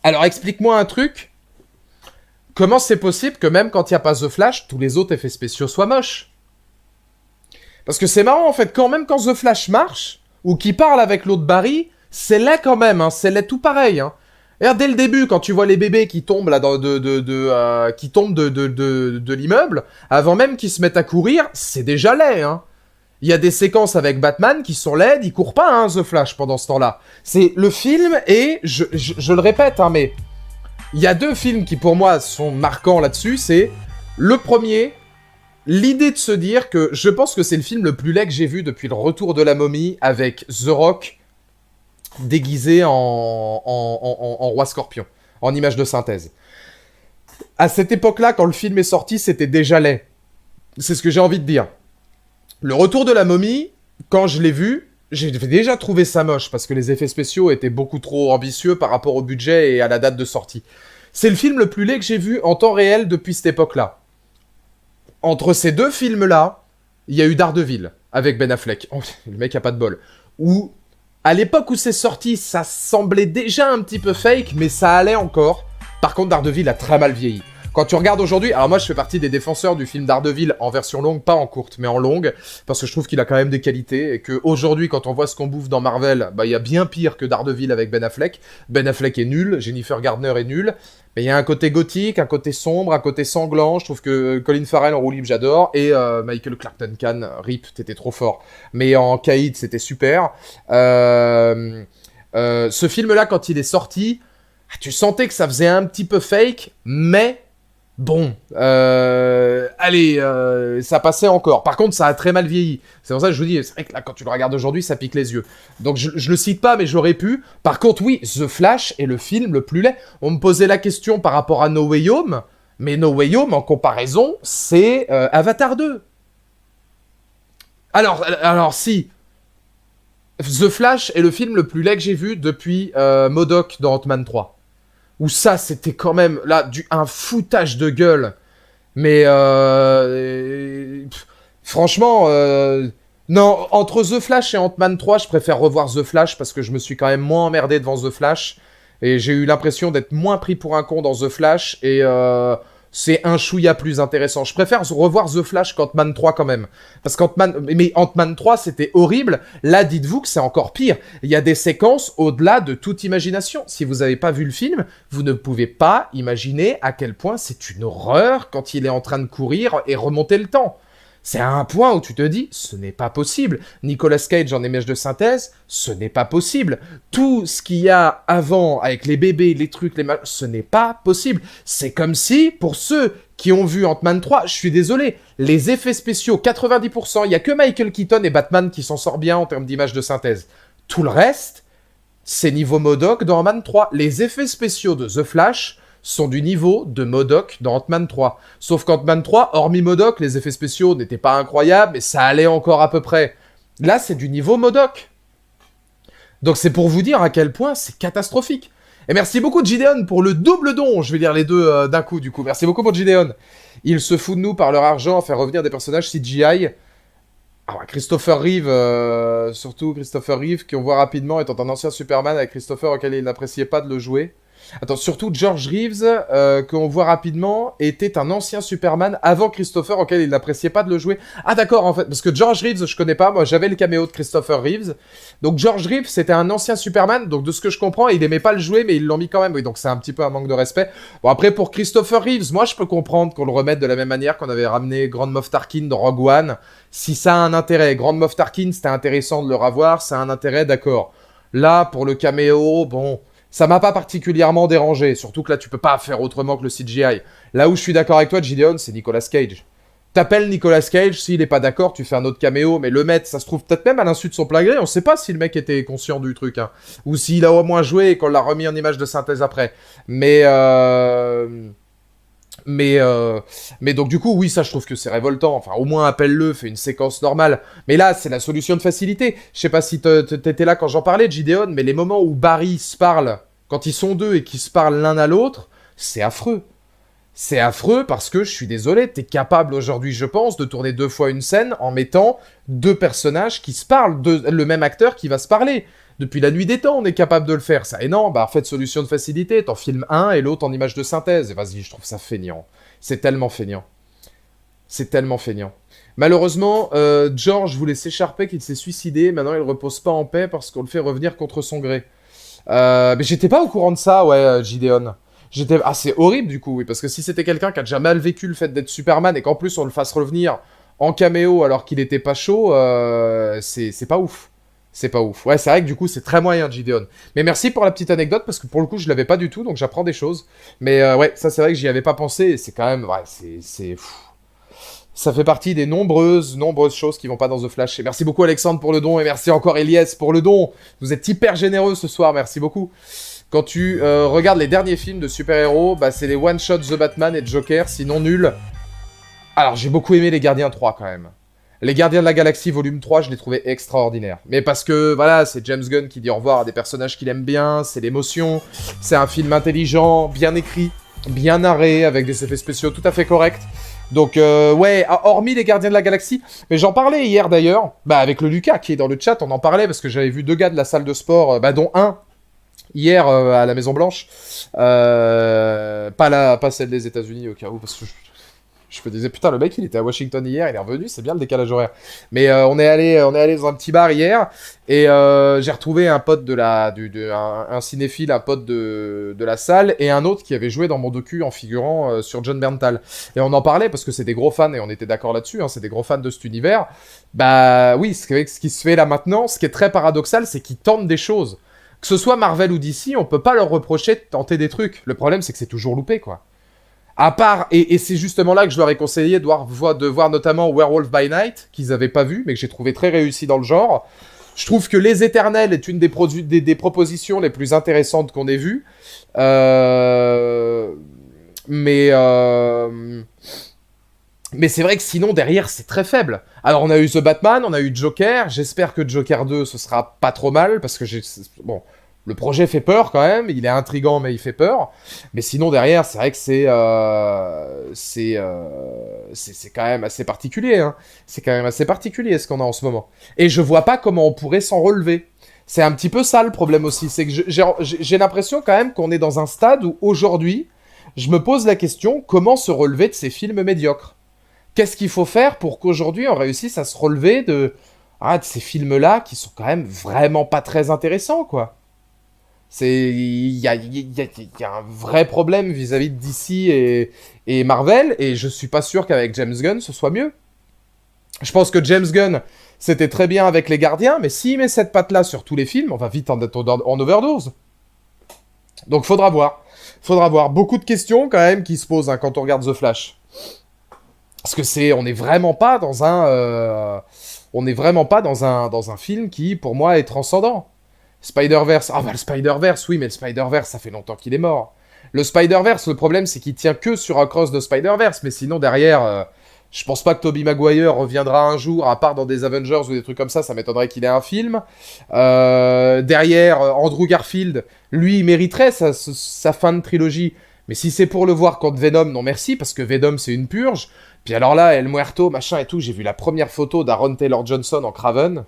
Alors explique-moi un truc. Comment c'est possible que même quand il n'y a pas The Flash, tous les autres effets spéciaux soient moches? Parce que c'est marrant en fait, même quand The Flash marche, ou qu'il parle avec l'autre Barry, c'est laid quand même, hein, c'est laid tout pareil. Hein. Et dès le début, quand tu vois les bébés qui tombent là qui tombent de l'immeuble, avant même qu'ils se mettent à courir, c'est déjà laid. Hein. Il y a des séquences avec Batman qui sont laides, il court pas, hein, The Flash, pendant ce temps-là. C'est le film et, je le répète, hein, mais il y a deux films qui pour moi sont marquants là-dessus, c'est le premier... L'idée de se dire que je pense que c'est le film le plus laid que j'ai vu depuis le retour de la momie avec The Rock déguisé en roi scorpion, en image de synthèse. À cette époque-là, quand le film est sorti, c'était déjà laid. C'est ce que j'ai envie de dire. Le retour de la momie, quand je l'ai vu, j'ai déjà trouvé ça moche parce que les effets spéciaux étaient beaucoup trop ambitieux par rapport au budget et à la date de sortie. C'est le film le plus laid que j'ai vu en temps réel depuis cette époque-là. Entre ces deux films-là, il y a eu Daredevil, avec Ben Affleck. Oh, le mec a pas de bol. Où, à l'époque où c'est sorti, ça semblait déjà un petit peu fake, mais ça allait encore. Par contre, Daredevil a très mal vieilli. Quand tu regardes aujourd'hui, alors moi je fais partie des défenseurs du film Daredevil en version longue, pas en courte, mais en longue, parce que je trouve qu'il a quand même des qualités, et qu'aujourd'hui, quand on voit ce qu'on bouffe dans Marvel, bah il y a bien pire que Daredevil avec Ben Affleck. Ben Affleck est nul, Jennifer Gardner est nulle, mais il y a un côté gothique, un côté sombre, un côté sanglant, je trouve que Colin Farrell en roue libre, j'adore, et Michael Clark Duncan, RIP, t'étais trop fort. Mais en Caïd, c'était super. Ce film-là, quand il est sorti, tu sentais que ça faisait un petit peu fake, mais... Bon, allez, ça passait encore. Par contre, ça a très mal vieilli. C'est pour ça que je vous dis, c'est vrai que là, quand tu le regardes aujourd'hui, ça pique les yeux. Donc, je le cite pas, mais j'aurais pu. Par contre, oui, The Flash est le film le plus laid. On me posait la question par rapport à No Way Home, mais No Way Home, en comparaison, c'est Avatar 2. Alors, si. The Flash est le film le plus laid que j'ai vu depuis MODOK dans Ant-Man 3. Où ça, c'était quand même, là, un foutage de gueule. Mais, franchement, non, entre The Flash et Ant-Man 3, je préfère revoir The Flash parce que je me suis quand même moins emmerdé devant The Flash. Et j'ai eu l'impression d'être moins pris pour un con dans The Flash. Et c'est un chouïa plus intéressant. Je préfère revoir The Flash qu'Ant-Man 3 quand même. Parce mais Ant-Man 3, c'était horrible. Là, dites-vous que c'est encore pire. Il y a des séquences au-delà de toute imagination. Si vous n'avez pas vu le film, vous ne pouvez pas imaginer à quel point c'est une horreur quand il est en train de courir et remonter le temps. C'est à un point où tu te dis, ce n'est pas possible. Nicolas Cage en image de synthèse, ce n'est pas possible. Tout ce qu'il y a avant, avec les bébés, les trucs, ce n'est pas possible. C'est comme si, pour ceux qui ont vu Ant-Man 3, je suis désolé, les effets spéciaux, 90%, il y a que Michael Keaton et Batman qui s'en sort bien en termes d'image de synthèse. Tout le reste, c'est niveau MODOK dans Ant-Man 3. Les effets spéciaux de The Flash sont du niveau de MODOK dans Ant-Man 3. Sauf qu'Ant-Man 3, hormis MODOK, les effets spéciaux n'étaient pas incroyables, mais ça allait encore à peu près. Là, c'est du niveau MODOK. Donc c'est pour vous dire à quel point c'est catastrophique. Et merci beaucoup Gideon pour le double don. Je vais lire les deux d'un coup, du coup. Merci beaucoup pour Gideon. Ils se foutent de nous par leur argent à faire revenir des personnages CGI. Alors, Christopher Reeve, surtout Christopher Reeve, qu'on voit rapidement étant un ancien Superman avec Christopher auquel il n'appréciait pas de le jouer. Attends, surtout George Reeves, qu'on voit rapidement, était un ancien Superman avant Christopher auquel il n'appréciait pas de le jouer. Ah d'accord, en fait, parce que George Reeves, je connais pas, moi j'avais le caméo de Christopher Reeves. Donc George Reeves, c'était un ancien Superman, donc de ce que je comprends, il aimait pas le jouer, mais ils l'ont mis quand même, oui, donc c'est un petit peu un manque de respect. Bon après, pour Christopher Reeves, moi je peux comprendre qu'on le remette de la même manière qu'on avait ramené Grand Moff Tarkin dans Rogue One. Si ça a un intérêt, Grand Moff Tarkin, c'était intéressant de le revoir, ça a un intérêt, d'accord. Là, pour le caméo, bon... Ça m'a pas particulièrement dérangé, surtout que là tu peux pas faire autrement que le CGI. Là où je suis d'accord avec toi, Gideon, c'est Nicolas Cage. T'appelles Nicolas Cage, s'il est pas d'accord, tu fais un autre caméo, mais le mettre, ça se trouve peut-être même à l'insu de son plein gré, on sait pas si le mec était conscient du truc, hein. Ou s'il a au moins joué et qu'on l'a remis en image de synthèse après. Mais donc du coup, oui, ça je trouve que c'est révoltant. Enfin, au moins appelle-le, fais une séquence normale. Mais là, c'est la solution de facilité. Je sais pas si t'étais là quand j'en parlais, Gideon, mais les moments où Barry se parle, quand ils sont deux et qu'ils se parlent l'un à l'autre, c'est affreux. C'est affreux parce que, je suis désolé, t'es capable aujourd'hui, je pense, de tourner 2 fois une scène en mettant 2 personnages qui se parlent, le même acteur qui va se parler. Depuis la nuit des temps, on est capable de le faire. Ça, et non, bah, faites solution de facilité. T'en filmes un et l'autre en image de synthèse. Et vas-y, je trouve ça feignant. C'est tellement feignant. C'est tellement feignant. Malheureusement, George voulait s'écharper qu'il s'est suicidé. Maintenant, il repose pas en paix parce qu'on le fait revenir contre son gré. Mais j'étais pas au courant de ça, ouais, Gideon. Ah, c'est horrible, du coup, oui. Parce que si c'était quelqu'un qui a déjà mal vécu le fait d'être Superman et qu'en plus on le fasse revenir en caméo alors qu'il était pas chaud, c'est pas ouf. C'est pas ouf. Ouais, c'est vrai que du coup, c'est très moyen, Gideon. Mais merci pour la petite anecdote, parce que pour le coup, je l'avais pas du tout, donc j'apprends des choses. Mais ouais, ça, c'est vrai que j'y avais pas pensé, et c'est quand même... Ouais, c'est... Ça fait partie des nombreuses choses qui vont pas dans The Flash. Et merci beaucoup, Alexandre, pour le don, et merci encore, Elias, pour le don. Vous êtes hyper généreux ce soir, merci beaucoup. Quand tu regardes les derniers films de super-héros, bah, c'est les one-shots The Batman et Joker, sinon nul. Alors, j'ai beaucoup aimé Les Gardiens 3, quand même. Les Gardiens de la Galaxie volume 3, je l'ai trouvé extraordinaire. Mais parce que, voilà, c'est James Gunn qui dit au revoir à des personnages qu'il aime bien, c'est l'émotion, c'est un film intelligent, bien écrit, bien narré, avec des effets spéciaux tout à fait corrects. Donc, ouais, hormis Les Gardiens de la Galaxie, mais j'en parlais hier d'ailleurs, bah avec le Lucas qui est dans le chat, on en parlait parce que j'avais vu 2 gars de la salle de sport, bah dont un, hier à la Maison Blanche, pas celle des États-Unis au cas où, parce que je me disais, putain, le mec, il était à Washington hier, il est revenu, c'est bien le décalage horaire. Mais on est allé dans un petit bar hier, et j'ai retrouvé un pote un cinéphile, un pote de la salle, et un autre qui avait joué dans mon docu en figurant sur John Berntal. Et on en parlait, parce que c'est des gros fans, et on était d'accord là-dessus, hein, c'est des gros fans de cet univers. Bah oui, ce qui se fait là maintenant, ce qui est très paradoxal, c'est qu'ils tentent des choses. Que ce soit Marvel ou DC, on peut pas leur reprocher de tenter des trucs. Le problème, c'est que c'est toujours loupé, quoi. À part, et c'est justement là que je leur ai conseillé de voir notamment Werewolf by Night, qu'ils avaient pas vu, mais que j'ai trouvé très réussi dans le genre. Je trouve que Les Éternels est une des propositions les plus intéressantes qu'on ait vues. Mais c'est vrai que sinon, derrière, c'est très faible. Alors, on a eu The Batman, on a eu Joker. J'espère que Joker 2, ce sera pas trop mal, parce que bon... Le projet fait peur quand même, il est intriguant mais il fait peur. Mais sinon derrière, c'est vrai que c'est quand même assez particulier. Hein. C'est quand même assez particulier ce qu'on a en ce moment. Et je vois pas comment on pourrait s'en relever. C'est un petit peu ça le problème aussi. C'est que j'ai l'impression quand même qu'on est dans un stade où aujourd'hui, je me pose la question, comment se relever de ces films médiocres? Qu'est-ce qu'il faut faire pour qu'aujourd'hui on réussisse à se relever de ces films-là qui sont quand même vraiment pas très intéressants, quoi? Il y a un vrai problème vis-à-vis de DC et Marvel, et je suis pas sûr qu'avec James Gunn, ce soit mieux. Je pense que James Gunn, c'était très bien avec Les Gardiens, mais s'il met cette patte-là sur tous les films, on va vite en overdose. Donc faudra voir. Faudra voir. Beaucoup de questions quand même qui se posent hein, quand on regarde The Flash. Parce que on n'est vraiment pas dans on n'est vraiment pas dans un film qui, pour moi, est transcendant. Spider-Verse. Ah bah le Spider-Verse, oui, mais le Spider-Verse, ça fait longtemps qu'il est mort. Le Spider-Verse, le problème, c'est qu'il tient que sur un cross de Spider-Verse, mais sinon, derrière, je pense pas que Tobey Maguire reviendra un jour, à part dans des Avengers ou des trucs comme ça m'étonnerait qu'il ait un film. Derrière, Andrew Garfield, lui, il mériterait sa fin de trilogie. Mais si c'est pour le voir contre Venom, non merci, parce que Venom, c'est une purge. Puis alors là, El Muerto, machin et tout, j'ai vu la première photo d'Aaron Taylor-Johnson en Kraven.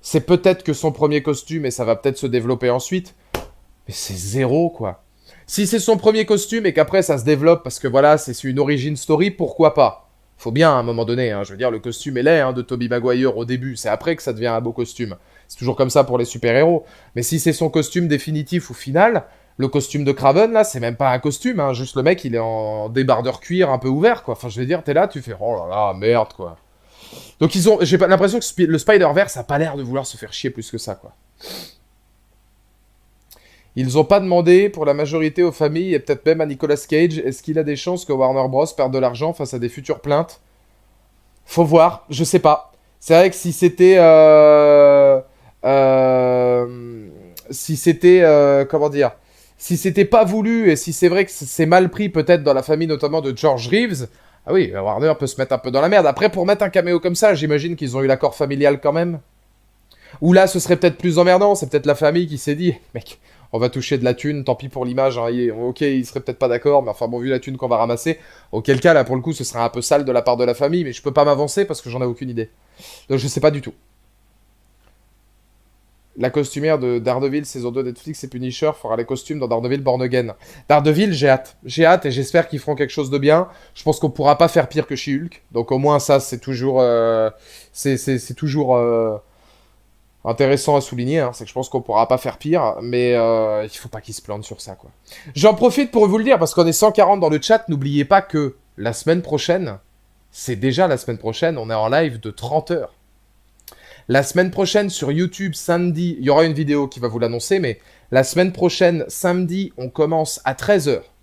C'est peut-être que son premier costume, et ça va peut-être se développer ensuite. Mais c'est zéro, quoi. Si c'est son premier costume et qu'après ça se développe parce que voilà, c'est une origin story, pourquoi pas? Faut bien à un moment donné, hein, je veux dire, le costume est laid hein, de Tobey Maguire au début, c'est après que ça devient un beau costume. C'est toujours comme ça pour les super-héros. Mais si c'est son costume définitif ou final, le costume de Kraven, là, c'est même pas un costume, hein, juste le mec, il est en débardeur cuir un peu ouvert, quoi. Enfin, je veux dire, t'es là, tu fais, oh là là, merde, quoi. Donc j'ai pas l'impression que le Spider-Verse a pas l'air de vouloir se faire chier plus que ça, quoi. Ils ont pas demandé pour la majorité aux familles et peut-être même à Nicolas Cage, est-ce qu'il a des chances que Warner Bros perde de l'argent face à des futures plaintes? Faut voir, je sais pas. C'est vrai que si c'était comment dire, si c'était pas voulu et si c'est vrai que c'est mal pris peut-être dans la famille notamment de George Reeves, ah oui, Warner peut se mettre un peu dans la merde. Après pour mettre un caméo comme ça, j'imagine qu'ils ont eu l'accord familial quand même. Ou là, ce serait peut-être plus emmerdant. C'est peut-être la famille qui s'est dit, mec, on va toucher de la thune, tant pis pour l'image. Hein. Ok, il serait peut-être pas d'accord, mais enfin bon, vu la thune qu'on va ramasser, auquel cas, là, pour le coup, ce serait un peu sale de la part de la famille, mais je peux pas m'avancer parce que j'en ai aucune idée. Donc je sais pas du tout. La costumière de Daredevil, saison 2 Netflix et Punisher fera les costumes dans Daredevil Born Again. Daredevil, j'ai hâte. J'ai hâte et j'espère qu'ils feront quelque chose de bien. Je pense qu'on pourra pas faire pire que She-Hulk. Donc au moins ça, c'est toujours... c'est toujours... intéressant à souligner, hein, c'est que je pense qu'on pourra pas faire pire, mais il faut pas qu'ils se plantent sur ça, quoi. J'en profite pour vous le dire, parce qu'on est 140 dans le chat, n'oubliez pas que la semaine prochaine, c'est déjà la semaine prochaine, on est en live de 30 heures. La semaine prochaine sur YouTube, samedi, il y aura une vidéo qui va vous l'annoncer, mais la semaine prochaine, samedi, on commence à 13 heures.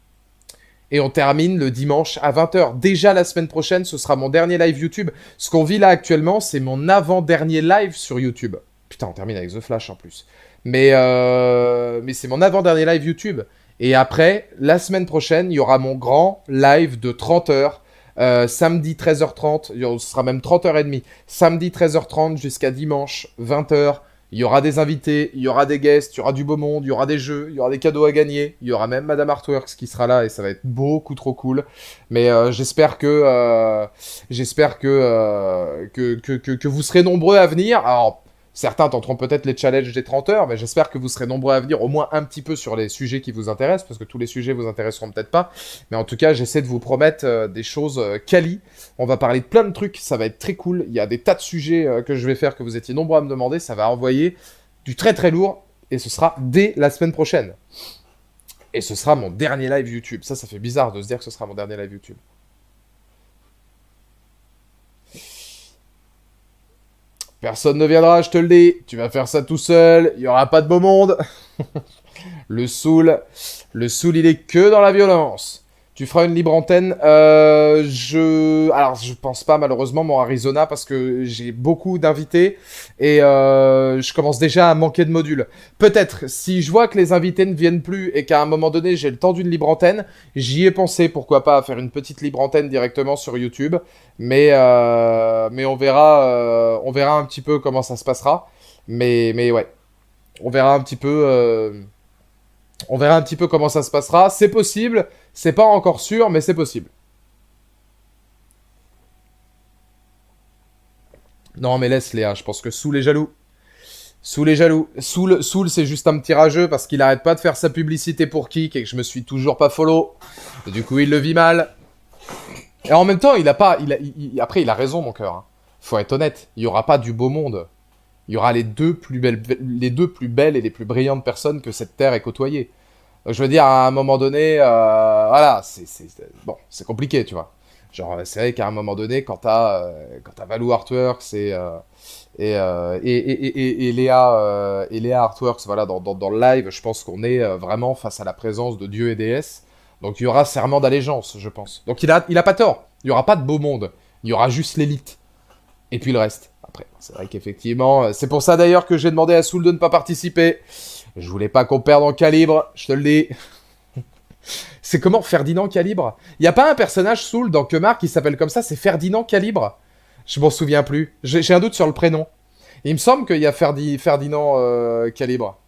Et on termine le dimanche à 20 heures. Déjà la semaine prochaine, ce sera mon dernier live YouTube. Ce qu'on vit là actuellement, c'est mon avant-dernier live sur YouTube. Putain, on termine avec The Flash en plus. Mais c'est mon avant-dernier live YouTube. Et après, la semaine prochaine, il y aura mon grand live de 30 heures. Samedi 13h30, ce sera même 30h30. Samedi 13h30 jusqu'à dimanche 20h. Il y aura des invités, il y aura des guests, il y aura du beau monde, il y aura des jeux, il y aura des cadeaux à gagner. Il y aura même Madame Artworks qui sera là et ça va être beaucoup trop cool. Mais j'espère que vous serez nombreux à venir. Alors, certains tenteront peut-être les challenges des 30 heures, mais j'espère que vous serez nombreux à venir au moins un petit peu sur les sujets qui vous intéressent, parce que tous les sujets vous intéresseront peut-être pas. Mais en tout cas, j'essaie de vous promettre des choses quali. On va parler de plein de trucs, ça va être très cool. Il y a des tas de sujets que je vais faire que vous étiez nombreux à me demander. Ça va envoyer du très très lourd, et ce sera dès la semaine prochaine. Et ce sera mon dernier live YouTube. Ça fait bizarre de se dire que ce sera mon dernier live YouTube. Personne ne viendra, je te le dis. Tu vas faire ça tout seul. Il n'y aura pas de beau monde. Le Soul, il est que dans la violence. Tu feras une libre antenne. Alors, je pense pas malheureusement mon Arizona parce que j'ai beaucoup d'invités et je commence déjà à manquer de modules. Peut-être si je vois que les invités ne viennent plus et qu'à un moment donné j'ai le temps d'une libre antenne, j'y ai pensé pourquoi pas à faire une petite libre antenne directement sur YouTube. Mais on verra un petit peu comment ça se passera. Mais ouais, on verra un petit peu. On verra un petit peu comment ça se passera. C'est possible, c'est pas encore sûr, mais c'est possible. Non, mais laisse Léa, je pense que Soul est jaloux. Soul est jaloux. Soul c'est juste un petit rageux parce qu'il arrête pas de faire sa publicité pour Kik et que je me suis toujours pas follow. Et du coup, il le vit mal. Et en même temps, après, il a raison, mon cœur. Hein. Faut être honnête, il y aura pas du beau monde. Il y aura les deux plus belles et les plus brillantes personnes que cette terre ait côtoyées. Donc, je veux dire, à un moment donné, voilà, bon, c'est compliqué, tu vois. Genre, c'est vrai qu'à un moment donné, quand t'as Valou Artworks et Léa Artworks, voilà, dans le live, je pense qu'on est vraiment face à la présence de dieux et déesses. Donc il y aura serment d'allégeance, je pense. Donc il a pas tort. Il y aura pas de beau monde. Il y aura juste l'élite. Et puis le reste. Après, c'est vrai qu'effectivement, c'est pour ça d'ailleurs que j'ai demandé à Soul de ne pas participer. Je voulais pas qu'on perde en calibre, je te le dis. C'est comment Ferdinand Calibre? Il y a pas un personnage Soul dans Kemar qui s'appelle comme ça, c'est Ferdinand Calibre? Je m'en souviens plus. J'ai un doute sur le prénom. Il me semble qu'il y a Ferdinand Calibre.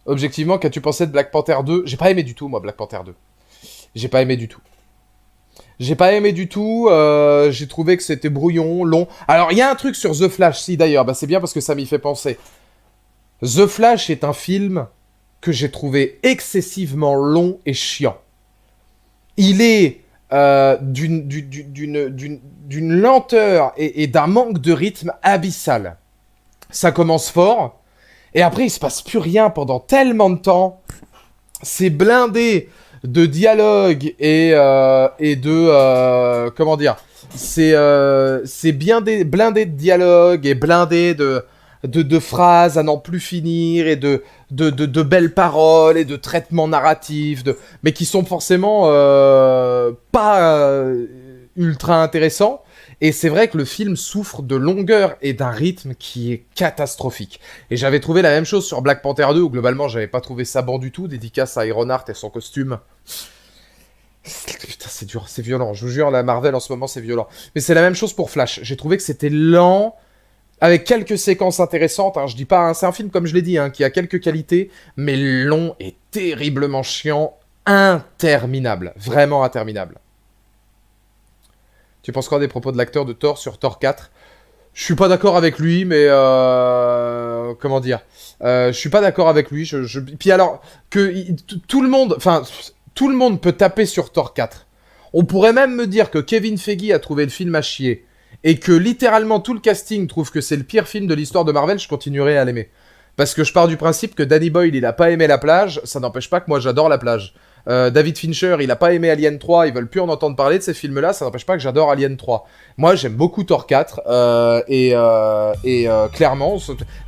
Objectivement, qu'as-tu pensé de Black Panther 2? J'ai pas aimé du tout, moi, Black Panther 2. J'ai pas aimé du tout. J'ai pas aimé du tout, j'ai trouvé que c'était brouillon, long. Alors, il y a un truc sur The Flash, si d'ailleurs, bah, c'est bien parce que ça m'y fait penser. The Flash est un film que j'ai trouvé excessivement long et chiant. Il est d'une lenteur et d'un manque de rythme abyssal. Ça commence fort, et après il se passe plus rien pendant tellement de temps. C'est blindé de dialogue et de... comment dire? C'est bien blindé de dialogue et blindé de phrases à n'en plus finir et de belles paroles et de traitements narratifs, mais qui sont forcément pas ultra intéressants. Et c'est vrai que le film souffre de longueur et d'un rythme qui est catastrophique. Et j'avais trouvé la même chose sur Black Panther 2, où globalement j'avais pas trouvé ça bon du tout, dédicace à Ironheart et son costume. Putain, c'est dur, c'est violent. Je vous jure, la Marvel en ce moment, c'est violent. Mais c'est la même chose pour Flash. J'ai trouvé que c'était lent, avec quelques séquences intéressantes. Hein, je dis pas, hein, c'est un film, comme je l'ai dit, hein, qui a quelques qualités, mais long et terriblement chiant, interminable. Vraiment interminable. Tu penses quoi des propos de l'acteur de Thor sur Thor 4? Je suis pas d'accord avec lui, mais comment dire, je suis pas d'accord avec lui. Puis alors que tout le monde, enfin tout le monde peut taper sur Thor 4. On pourrait même me dire que Kevin Feige a trouvé le film à chier et que littéralement tout le casting trouve que c'est le pire film de l'histoire de Marvel. Je continuerai à l'aimer parce que je pars du principe que Danny Boyle il a pas aimé la plage. Ça n'empêche pas que moi j'adore la plage. David Fincher, il a pas aimé Alien 3, ils veulent plus en entendre parler de ces films-là, ça n'empêche pas que j'adore Alien 3. Moi, j'aime beaucoup Thor 4, clairement,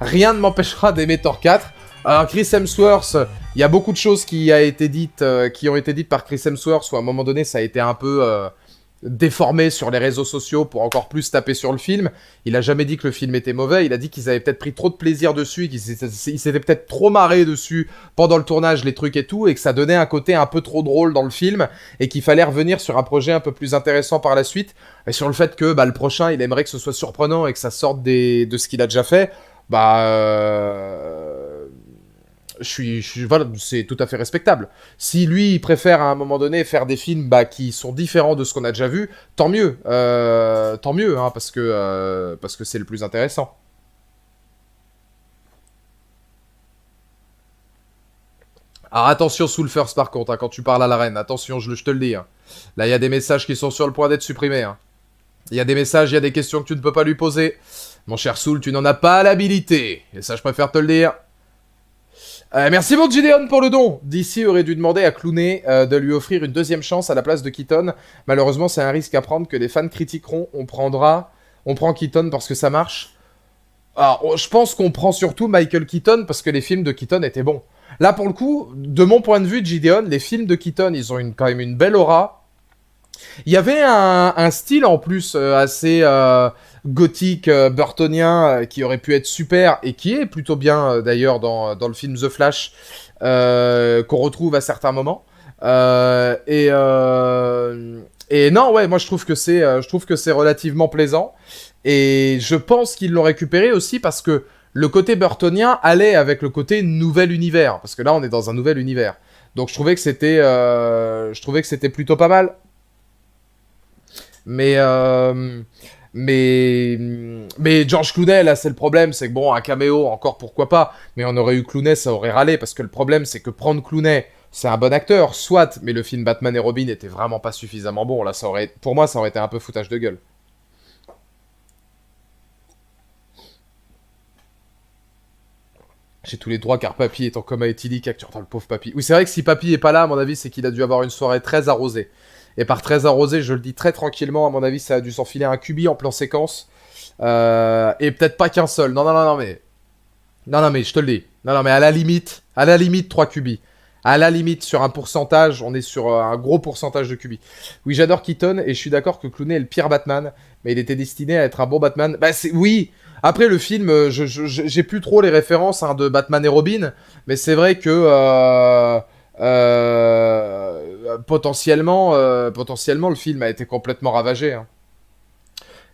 rien ne m'empêchera d'aimer Thor 4. Alors, Chris Hemsworth, il y a beaucoup de choses qui ont été dites par Chris Hemsworth, où à un moment donné, ça a été un peu déformé sur les réseaux sociaux pour encore plus taper sur le film. Il a jamais dit que le film était mauvais, il a dit qu'ils avaient peut-être pris trop de plaisir dessus, qu'ils s'étaient peut-être trop marrés dessus pendant le tournage, les trucs et tout, et que ça donnait un côté un peu trop drôle dans le film, et qu'il fallait revenir sur un projet un peu plus intéressant par la suite, et sur le fait que bah, le prochain, il aimerait que ce soit surprenant et que ça sorte de ce qu'il a déjà fait, voilà, c'est tout à fait respectable. Si lui, il préfère à un moment donné faire des films qui sont différents de ce qu'on a déjà vu, tant mieux, hein, parce que c'est le plus intéressant. Alors attention Soul First par contre, hein, quand tu parles à la reine, attention, je te le dis. Hein. Là, il y a des messages qui sont sur le point d'être supprimés. Hein. Il y a des messages, il y a des questions que tu ne peux pas lui poser. Mon cher Soul, tu n'en as pas l'habilité. Et ça, je préfère te le dire. Merci mon Gideon pour le don. DC aurait dû demander à Clooney de lui offrir une deuxième chance à la place de Keaton. Malheureusement, c'est un risque à prendre que les fans critiqueront. On prend Keaton parce que ça marche. Alors, je pense qu'on prend surtout Michael Keaton parce que les films de Keaton étaient bons. Là, pour le coup, de mon point de vue, Gideon, les films de Keaton, ils ont quand même une belle aura. Il y avait un style en plus assez gothique, burtonien, qui aurait pu être super et qui est plutôt bien d'ailleurs dans le film The Flash, qu'on retrouve à certains moments. Et non, ouais, moi je trouve que c'est relativement plaisant. Et je pense qu'ils l'ont récupéré aussi parce que le côté burtonien allait avec le côté nouvel univers. Parce que là, on est dans un nouvel univers. Donc je trouvais que c'était plutôt pas mal. Mais George Clooney, là, c'est le problème, c'est que bon, un caméo, encore pourquoi pas, mais on aurait eu Clooney, ça aurait râlé, parce que le problème, c'est que prendre Clooney, c'est un bon acteur, soit, mais le film Batman et Robin était vraiment pas suffisamment bon, là, pour moi, ça aurait été un peu foutage de gueule. J'ai tous les droits car Papy est en coma éthylique, acteur dans le pauvre Papy. Oui, c'est vrai que si Papy est pas là, à mon avis, c'est qu'il a dû avoir une soirée très arrosée. Et par très arrosée, je le dis très tranquillement, à mon avis, ça a dû s'enfiler un cubi en plan séquence. Et peut-être pas qu'un seul. Non, non, non, non, mais... Non, non, mais je te le dis. Non, non, mais à la limite, 3 cubis. À la limite, sur un pourcentage, on est sur un gros pourcentage de cubis. Oui, j'adore Keaton, et je suis d'accord que Clooney est le pire Batman, mais il était destiné à être un bon Batman. Bah, c'est... Oui. Après, le film, j'ai plus trop les références hein, de Batman et Robin, mais c'est vrai que... potentiellement, le film a été complètement ravagé. Hein.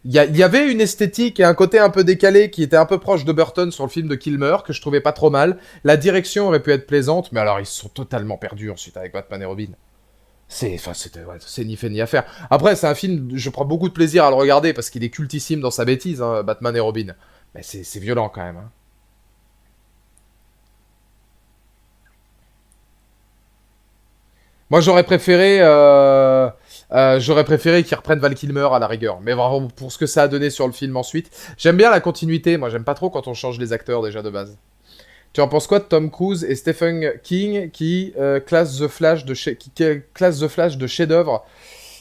Il y avait une esthétique et un côté un peu décalé qui était un peu proche de Burton sur le film de Kilmer, que je trouvais pas trop mal. La direction aurait pu être plaisante, mais alors ils se sont totalement perdus ensuite avec Batman et Robin. C'est ni fait ni à faire. Après, c'est un film, je prends beaucoup de plaisir à le regarder parce qu'il est cultissime dans sa bêtise, hein, Batman et Robin. Mais c'est violent quand même. Hein. Moi, j'aurais préféré qu'ils reprennent Val Kilmer à la rigueur. Mais vraiment, pour ce que ça a donné sur le film ensuite. J'aime bien la continuité. Moi, j'aime pas trop quand on change les acteurs déjà de base. Tu en penses quoi de Tom Cruise et Stephen King qui classent The Flash de chef-d'œuvre?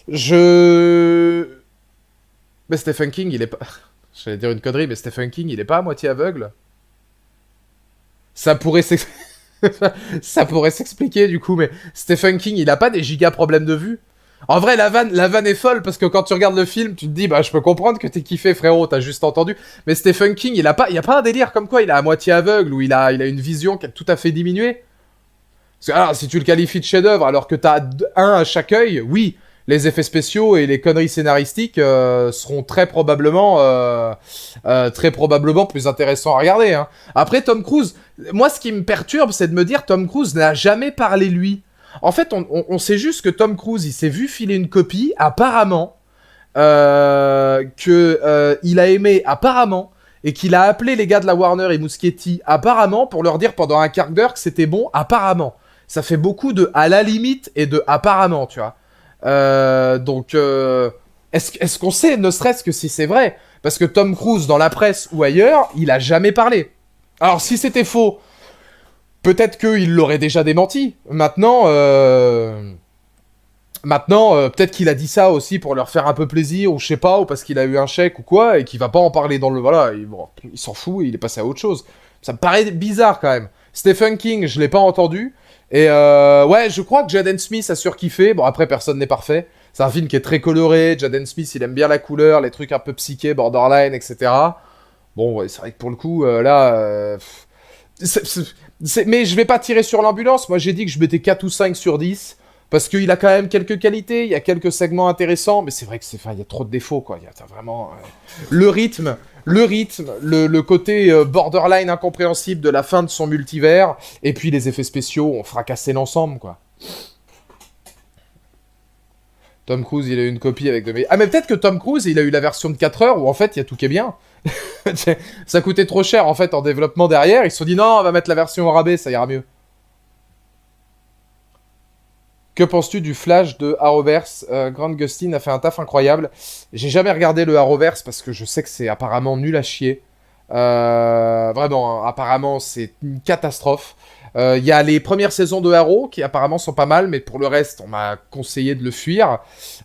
Je. Mais Stephen King, il est pas. J'allais dire une connerie, mais Stephen King, il est pas à moitié aveugle. Ça pourrait s'expliquer. Ça pourrait s'expliquer du coup, mais Stephen King, il a pas des giga problèmes de vue. En vrai, la vanne est folle parce que quand tu regardes le film, tu te dis, bah, je peux comprendre que t'es kiffé, frérot, t'as juste entendu. Mais Stephen King, il y a pas un délire comme quoi il est à moitié aveugle ou il a une vision qui est tout à fait diminuée. Parce que, alors, si tu le qualifies de chef-d'œuvre alors que t'as un à chaque œil, oui, les effets spéciaux et les conneries scénaristiques seront très probablement plus intéressants à regarder. Hein. Après, Tom Cruise, moi, ce qui me perturbe, c'est de me dire Tom Cruise n'a jamais parlé lui. En fait, on sait juste que Tom Cruise, il s'est vu filer une copie, apparemment, il a aimé, apparemment, et qu'il a appelé les gars de la Warner et Muschietti, apparemment, pour leur dire pendant un quart d'heure que c'était bon, apparemment. Ça fait beaucoup de à la limite et de apparemment, tu vois. Donc, est-ce qu'on sait, ne serait-ce que si c'est vrai? Parce que Tom Cruise, dans la presse ou ailleurs, il a jamais parlé. Alors, si c'était faux, peut-être qu'il l'aurait déjà démenti. Maintenant, peut-être qu'il a dit ça aussi pour leur faire un peu plaisir, ou je sais pas, ou parce qu'il a eu un chèque ou quoi, et qu'il va pas en parler dans le... Voilà, il s'en fout, il est passé à autre chose. Ça me paraît bizarre quand même. Stephen King, je l'ai pas entendu. Et ouais, je crois que Jaden Smith a surkiffé. Bon, après, personne n'est parfait. C'est un film qui est très coloré. Jaden Smith, il aime bien la couleur, les trucs un peu psychés, borderline, etc. Bon, ouais, c'est vrai que pour le coup, là... mais je vais pas tirer sur l'ambulance. Moi, j'ai dit que je mettais 4 ou 5 sur 10. Parce qu'il a quand même quelques qualités, il y a quelques segments intéressants, mais c'est vrai que il y a trop de défauts, quoi. T'as vraiment... le côté borderline incompréhensible de la fin de son multivers, et puis les effets spéciaux ont fracassé l'ensemble, quoi. Tom Cruise, il a eu une copie avec de... Ah, mais peut-être que Tom Cruise, il a eu la version de 4 heures, où en fait, il y a tout qui est bien. Ça coûtait trop cher, en fait, en développement derrière. Ils se sont dit, non, on va mettre la version au rabais, ça ira mieux. Que penses-tu du Flash de Arrowverse? Grant Gustin a fait un taf incroyable. J'ai jamais regardé le Arrowverse parce que je sais que c'est apparemment nul à chier. Vraiment, hein, apparemment c'est une catastrophe. Il y a les premières saisons de Arrow qui apparemment sont pas mal, mais pour le reste, on m'a conseillé de le fuir.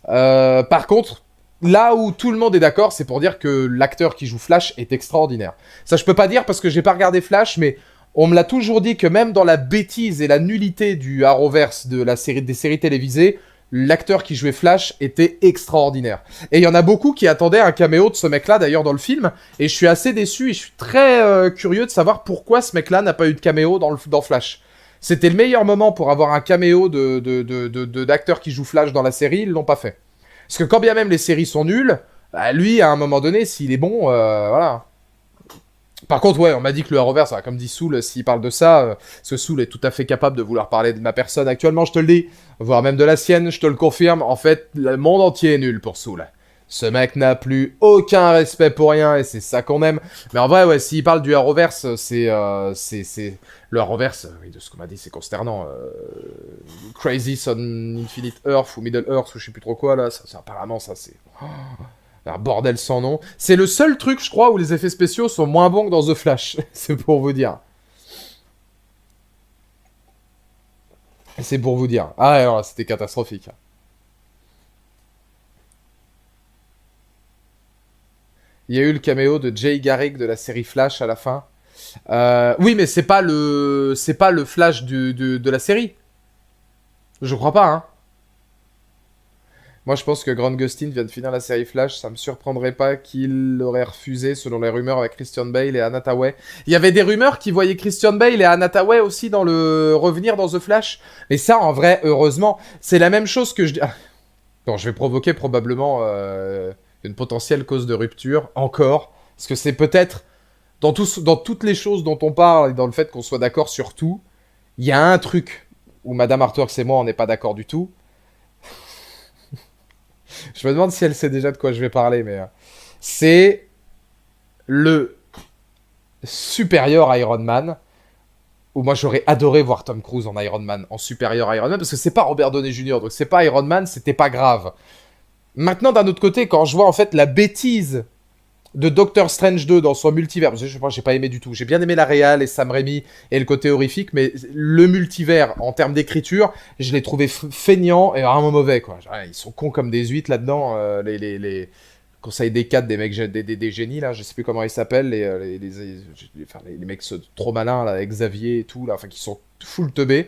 Par contre, là où tout le monde est d'accord, c'est pour dire que l'acteur qui joue Flash est extraordinaire. Ça, je peux pas dire parce que j'ai pas regardé Flash, mais on me l'a toujours dit que même dans la bêtise et la nullité du Arrowverse des séries télévisées, l'acteur qui jouait Flash était extraordinaire. Et il y en a beaucoup qui attendaient un caméo de ce mec-là, d'ailleurs, dans le film. Et je suis assez déçu et je suis très curieux de savoir pourquoi ce mec-là n'a pas eu de caméo dans Flash. C'était le meilleur moment pour avoir un caméo d'acteur qui joue Flash dans la série, ils l'ont pas fait. Parce que quand bien même les séries sont nulles, bah, lui, à un moment donné, s'il est bon, voilà... Par contre, ouais, on m'a dit que le Arrowverse, comme dit Soul, s'il parle de ça, parce que Soul est tout à fait capable de vouloir parler de ma personne actuellement, je te le dis, voire même de la sienne, je te le confirme, en fait, le monde entier est nul pour Soul. Ce mec n'a plus aucun respect pour rien, et c'est ça qu'on aime. Mais en vrai, ouais, s'il parle du Arrowverse, c'est... Le Arrowverse, oui, de ce qu'on m'a dit, c'est consternant. Crisis on Infinite Earth, ou Middle Earth, ou je sais plus trop quoi, là, apparemment, ça, c'est... Un bordel sans nom. C'est le seul truc, je crois, où les effets spéciaux sont moins bons que dans The Flash. C'est pour vous dire. C'est pour vous dire. Ah, alors, c'était catastrophique. Il y a eu le caméo de Jay Garrick de la série Flash à la fin. Oui, mais c'est pas le Flash de la série. Je crois pas, hein. Moi, je pense que Grant Gustin vient de finir la série Flash. Ça me surprendrait pas qu'il l'aurait refusé, selon les rumeurs, avec Christian Bale et Anna Thaoué. Il y avait des rumeurs qui voyaient Christian Bale et Anna Thaoué aussi dans le revenir dans The Flash. Mais ça, en vrai, heureusement, c'est la même chose que je dis. Bon, je vais provoquer probablement une potentielle cause de rupture encore, parce que c'est peut-être dans toutes les choses dont on parle et dans le fait qu'on soit d'accord sur tout, il y a un truc où Madame Arthur et moi on n'est pas d'accord du tout. Je me demande si elle sait déjà de quoi je vais parler, mais c'est le supérieur Iron Man. Où moi j'aurais adoré voir Tom Cruise en Iron Man, en supérieur Iron Man, parce que c'est pas Robert Downey Jr., donc c'est pas Iron Man, c'était pas grave. Maintenant, d'un autre côté, quand je vois en fait la bêtise de Doctor Strange 2 dans son multivers, parce que je pense que j'ai pas aimé du tout. J'ai bien aimé la réal et Sam Raimi et le côté horrifique, mais le multivers, en termes d'écriture, je l'ai trouvé feignant et vraiment mauvais, quoi. Genre, ils sont cons comme des huîtres là-dedans, les conseils des 4 des mecs, des génies, là, je sais plus comment ils s'appellent, les mecs trop malins, là, avec Xavier et tout, là, enfin, qui sont full teubés.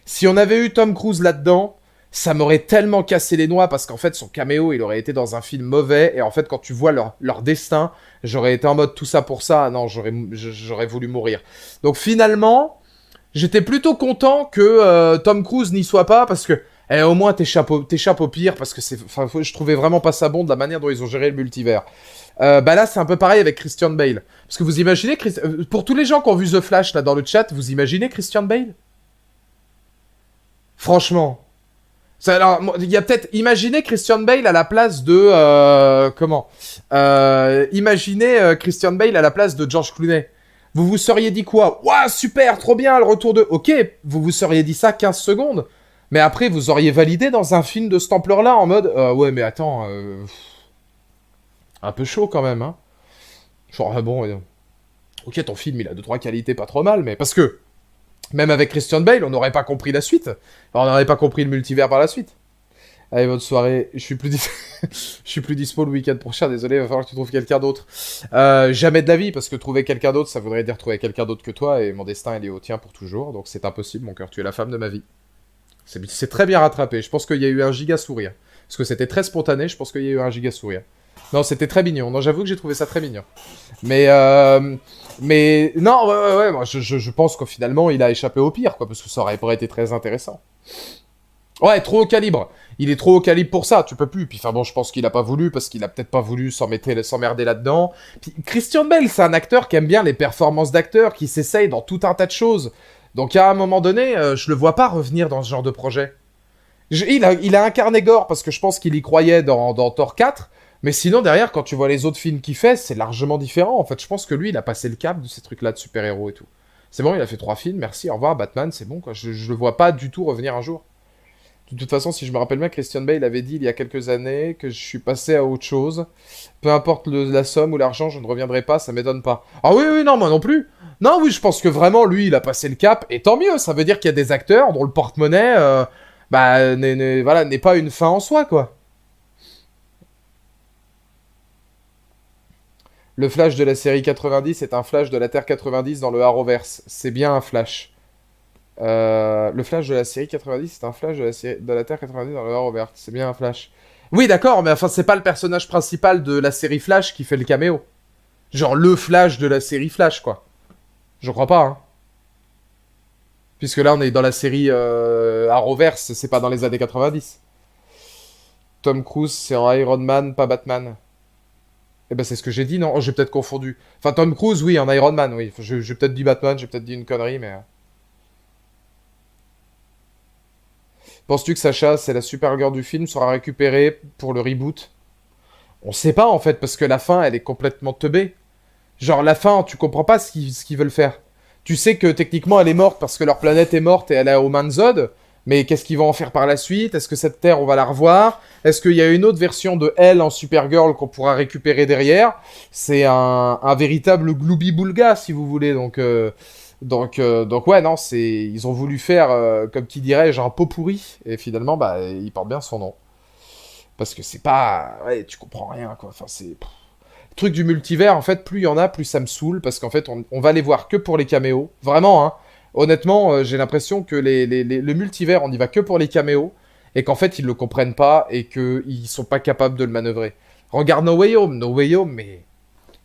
Si on avait eu Tom Cruise là-dedans, ça m'aurait tellement cassé les noix parce qu'en fait son caméo il aurait été dans un film mauvais et en fait quand tu vois leur destin, j'aurais été en mode tout ça pour ça, non j'aurais voulu mourir. Donc finalement, j'étais plutôt content que Tom Cruise n'y soit pas parce que au moins t'échappes au pire parce que je trouvais vraiment pas ça bon de la manière dont ils ont géré le multivers. Bah là c'est un peu pareil avec Christian Bale. Parce que vous imaginez, pour tous les gens qui ont vu The Flash là dans le chat, vous imaginez Christian Bale? Franchement. Alors, il y a peut-être... Imaginez Christian Bale à la place de... comment Imaginez Christian Bale à la place de George Clooney. Vous vous seriez dit quoi? Ouah, super, trop bien, le retour de... Ok, vous vous seriez dit ça 15 secondes. Mais après, vous auriez validé dans un film de cette ampleur-là, en mode... ouais, mais attends... un peu chaud, quand même, hein. Genre, bon... ok, ton film, il a 2-3 qualités pas trop mal, mais... Parce que... Même avec Christian Bale, on n'aurait pas compris la suite. On n'aurait pas compris le multivers par la suite. Allez, bonne soirée. Je suis plus, je suis plus dispo le week-end prochain. Désolé, il va falloir que tu trouves quelqu'un d'autre. Jamais de la vie, parce que trouver quelqu'un d'autre, ça voudrait dire trouver quelqu'un d'autre que toi, et mon destin, il est au tien pour toujours. Donc c'est impossible, mon cœur. Tu es la femme de ma vie. C'est très bien rattrapé. Je pense qu'il y a eu un giga sourire. Parce que c'était très spontané, je pense qu'il y a eu un giga sourire. Non, c'était très mignon. Non, j'avoue que j'ai trouvé ça très mignon. Mais non, ouais, moi, je pense que finalement, il a échappé au pire, quoi, parce que ça aurait pas été très intéressant. Ouais, trop haut calibre. Il est trop haut calibre pour ça, tu peux plus. Puis enfin bon, je pense qu'il a pas voulu, parce qu'il a peut-être pas voulu s'emmerder là-dedans. Puis Christian Bale, c'est un acteur qui aime bien les performances d'acteur, qui s'essaye dans tout un tas de choses. Donc à un moment donné, je le vois pas revenir dans ce genre de projet. Il a incarné Gore parce que je pense qu'il y croyait dans Thor 4. Mais sinon, derrière, quand tu vois les autres films qu'il fait, c'est largement différent. En fait, je pense que lui, il a passé le cap de ces trucs-là de super-héros et tout. C'est bon, il a fait 3 films, merci, au revoir, Batman, c'est bon, quoi. Je le vois pas du tout revenir un jour. De toute façon, si je me rappelle bien, Christian Bale avait dit il y a quelques années que je suis passé à autre chose. Peu importe la somme ou l'argent, je ne reviendrai pas, ça m'étonne pas. Ah oui, oui, non, moi non plus. Non, oui, je pense que vraiment, lui, il a passé le cap, et tant mieux, ça veut dire qu'il y a des acteurs dont le porte-monnaie, voilà, n'est pas une fin en soi, quoi. Le Flash de la série 90 est un Flash de la Terre 90 dans le Arrowverse. C'est bien un Flash. Le Flash de la série 90 est un Flash de la Terre 90 dans le Arrowverse. C'est bien un Flash. Oui, d'accord, mais enfin, c'est pas le personnage principal de la série Flash qui fait le caméo. Genre le Flash de la série Flash, quoi. Je crois pas, hein. Puisque là, on est dans la série Arrowverse, c'est pas dans les années 90. Tom Cruise, c'est en Iron Man, pas Batman. Eh ben c'est ce que j'ai dit, non? Oh, j'ai peut-être confondu. Enfin, Tom Cruise, oui, en Iron Man, oui. J'ai peut-être dit Batman, j'ai peut-être dit une connerie, mais... Penses-tu que Sacha, c'est la Supergirl du film, sera récupérée pour le reboot? On sait pas, en fait, parce que la fin, elle est complètement teubée. Genre, la fin, tu comprends pas ce qu'ils veulent faire. Tu sais que, techniquement, elle est morte parce que leur planète est morte et elle est aux mains de Zod, mais qu'est-ce qu'ils vont en faire par la suite? Est-ce que cette Terre, on va la revoir? Est-ce qu'il y a une autre version de elle en Supergirl qu'on pourra récupérer derrière? C'est un véritable gloubi-boulga, si vous voulez, donc... Donc ouais, non, ils ont voulu faire, comme qui dirait, genre un pot pourri, et finalement, bah, il porte bien son nom. Parce que c'est pas... Ouais, tu comprends rien, quoi. Enfin, c'est... Le truc du multivers, en fait, plus il y en a, plus ça me saoule, parce qu'en fait, on va les voir que pour les caméos. Vraiment, hein. Honnêtement, j'ai l'impression que le multivers, on y va que pour les caméos, et qu'en fait, ils le comprennent pas, et qu'ils sont pas capables de le manœuvrer. Regarde No Way Home, mais...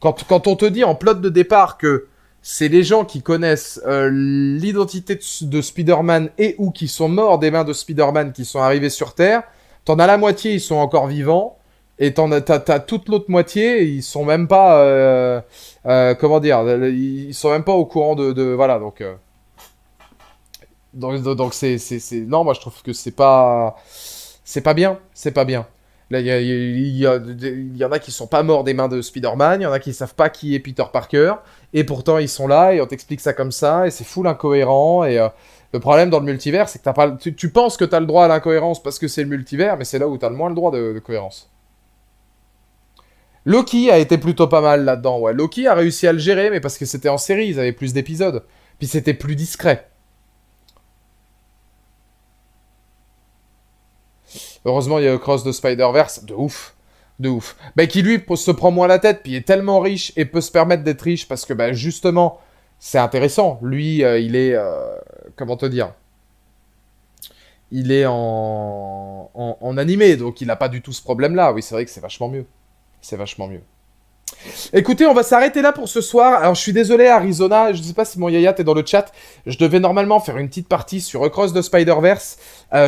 Quand on te dit en plot de départ que c'est les gens qui connaissent l'identité de Spider-Man et ou qui sont morts des mains de Spider-Man qui sont arrivés sur Terre, t'en as la moitié, ils sont encore vivants, et t'as toute l'autre moitié, ils sont même pas... comment dire, ils sont même pas au courant voilà, donc non, moi je trouve que c'est pas bien, c'est pas bien. Là, il y en a qui sont pas morts des mains de Spider-Man, il y en a qui savent pas qui est Peter Parker, et pourtant ils sont là, et on t'explique ça comme ça, et c'est full incohérent, et le problème dans le multivers, c'est que tu penses que t'as le droit à l'incohérence parce que c'est le multivers, mais c'est là où t'as le moins le droit de cohérence. Loki a été plutôt pas mal là-dedans, ouais. Loki a réussi à le gérer, mais parce que c'était en série, ils avaient plus d'épisodes. Puis c'était plus discret. Heureusement, il y a Cross de Spider-Verse, de ouf. De ouf. Bah, qui lui se prend moins la tête, puis est tellement riche et peut se permettre d'être riche parce que, bah, justement, c'est intéressant. Lui, il est. Comment te dire? Il est en animé, donc il n'a pas du tout ce problème-là. Oui, c'est vrai que c'est vachement mieux. C'est vachement mieux. Écoutez, on va s'arrêter là pour ce soir. Alors, je suis désolé, Arizona, je ne sais pas si mon Yaya t'es dans le chat. Je devais normalement faire une petite partie sur Across the Spider-Verse.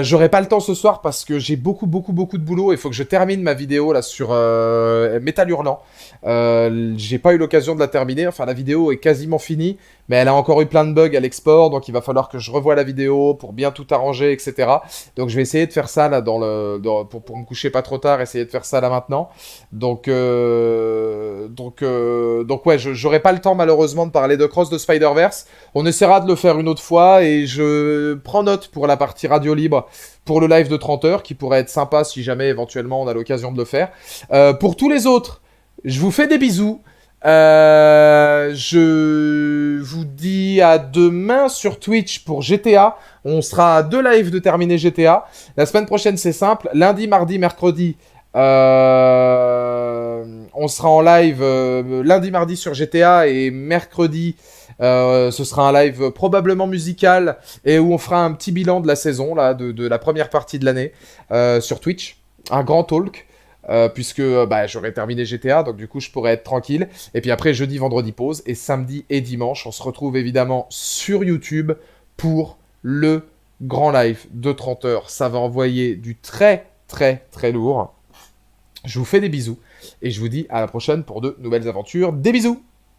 J'aurai pas le temps ce soir parce que j'ai beaucoup de boulot. Il faut que je termine ma vidéo là sur Metal Hurlant. J'ai pas eu l'occasion de la terminer. Enfin, la vidéo est quasiment finie, mais elle a encore eu plein de bugs à l'export, donc il va falloir que je revoie la vidéo pour bien tout arranger, etc. Donc, je vais essayer de faire ça là pour me coucher pas trop tard. Essayer de faire ça là maintenant. Donc ouais, j'aurai pas le temps malheureusement de parler de Cross de Spider-Verse. On essaiera de le faire une autre fois et je prends note pour la partie radio libre pour le live de 30 heures qui pourrait être sympa si jamais éventuellement on a l'occasion de le faire. Pour tous les autres, je vous fais des bisous. Je vous dis à demain sur Twitch pour GTA. On sera à 2 lives de terminer GTA. La semaine prochaine, c'est simple. Lundi, mardi, mercredi. On sera en live lundi, mardi sur GTA et mercredi, ce sera un live probablement musical et où on fera un petit bilan de la saison, là, de la première partie de l'année sur Twitch. Un grand talk. Puisque bah, j'aurai terminé GTA, donc du coup je pourrai être tranquille. Et puis après jeudi, vendredi pause, et samedi et dimanche, on se retrouve évidemment sur YouTube pour le grand live de 30 heures. Ça va envoyer du très lourd. Je vous fais des bisous et je vous dis à la prochaine pour de nouvelles aventures. Des bisous!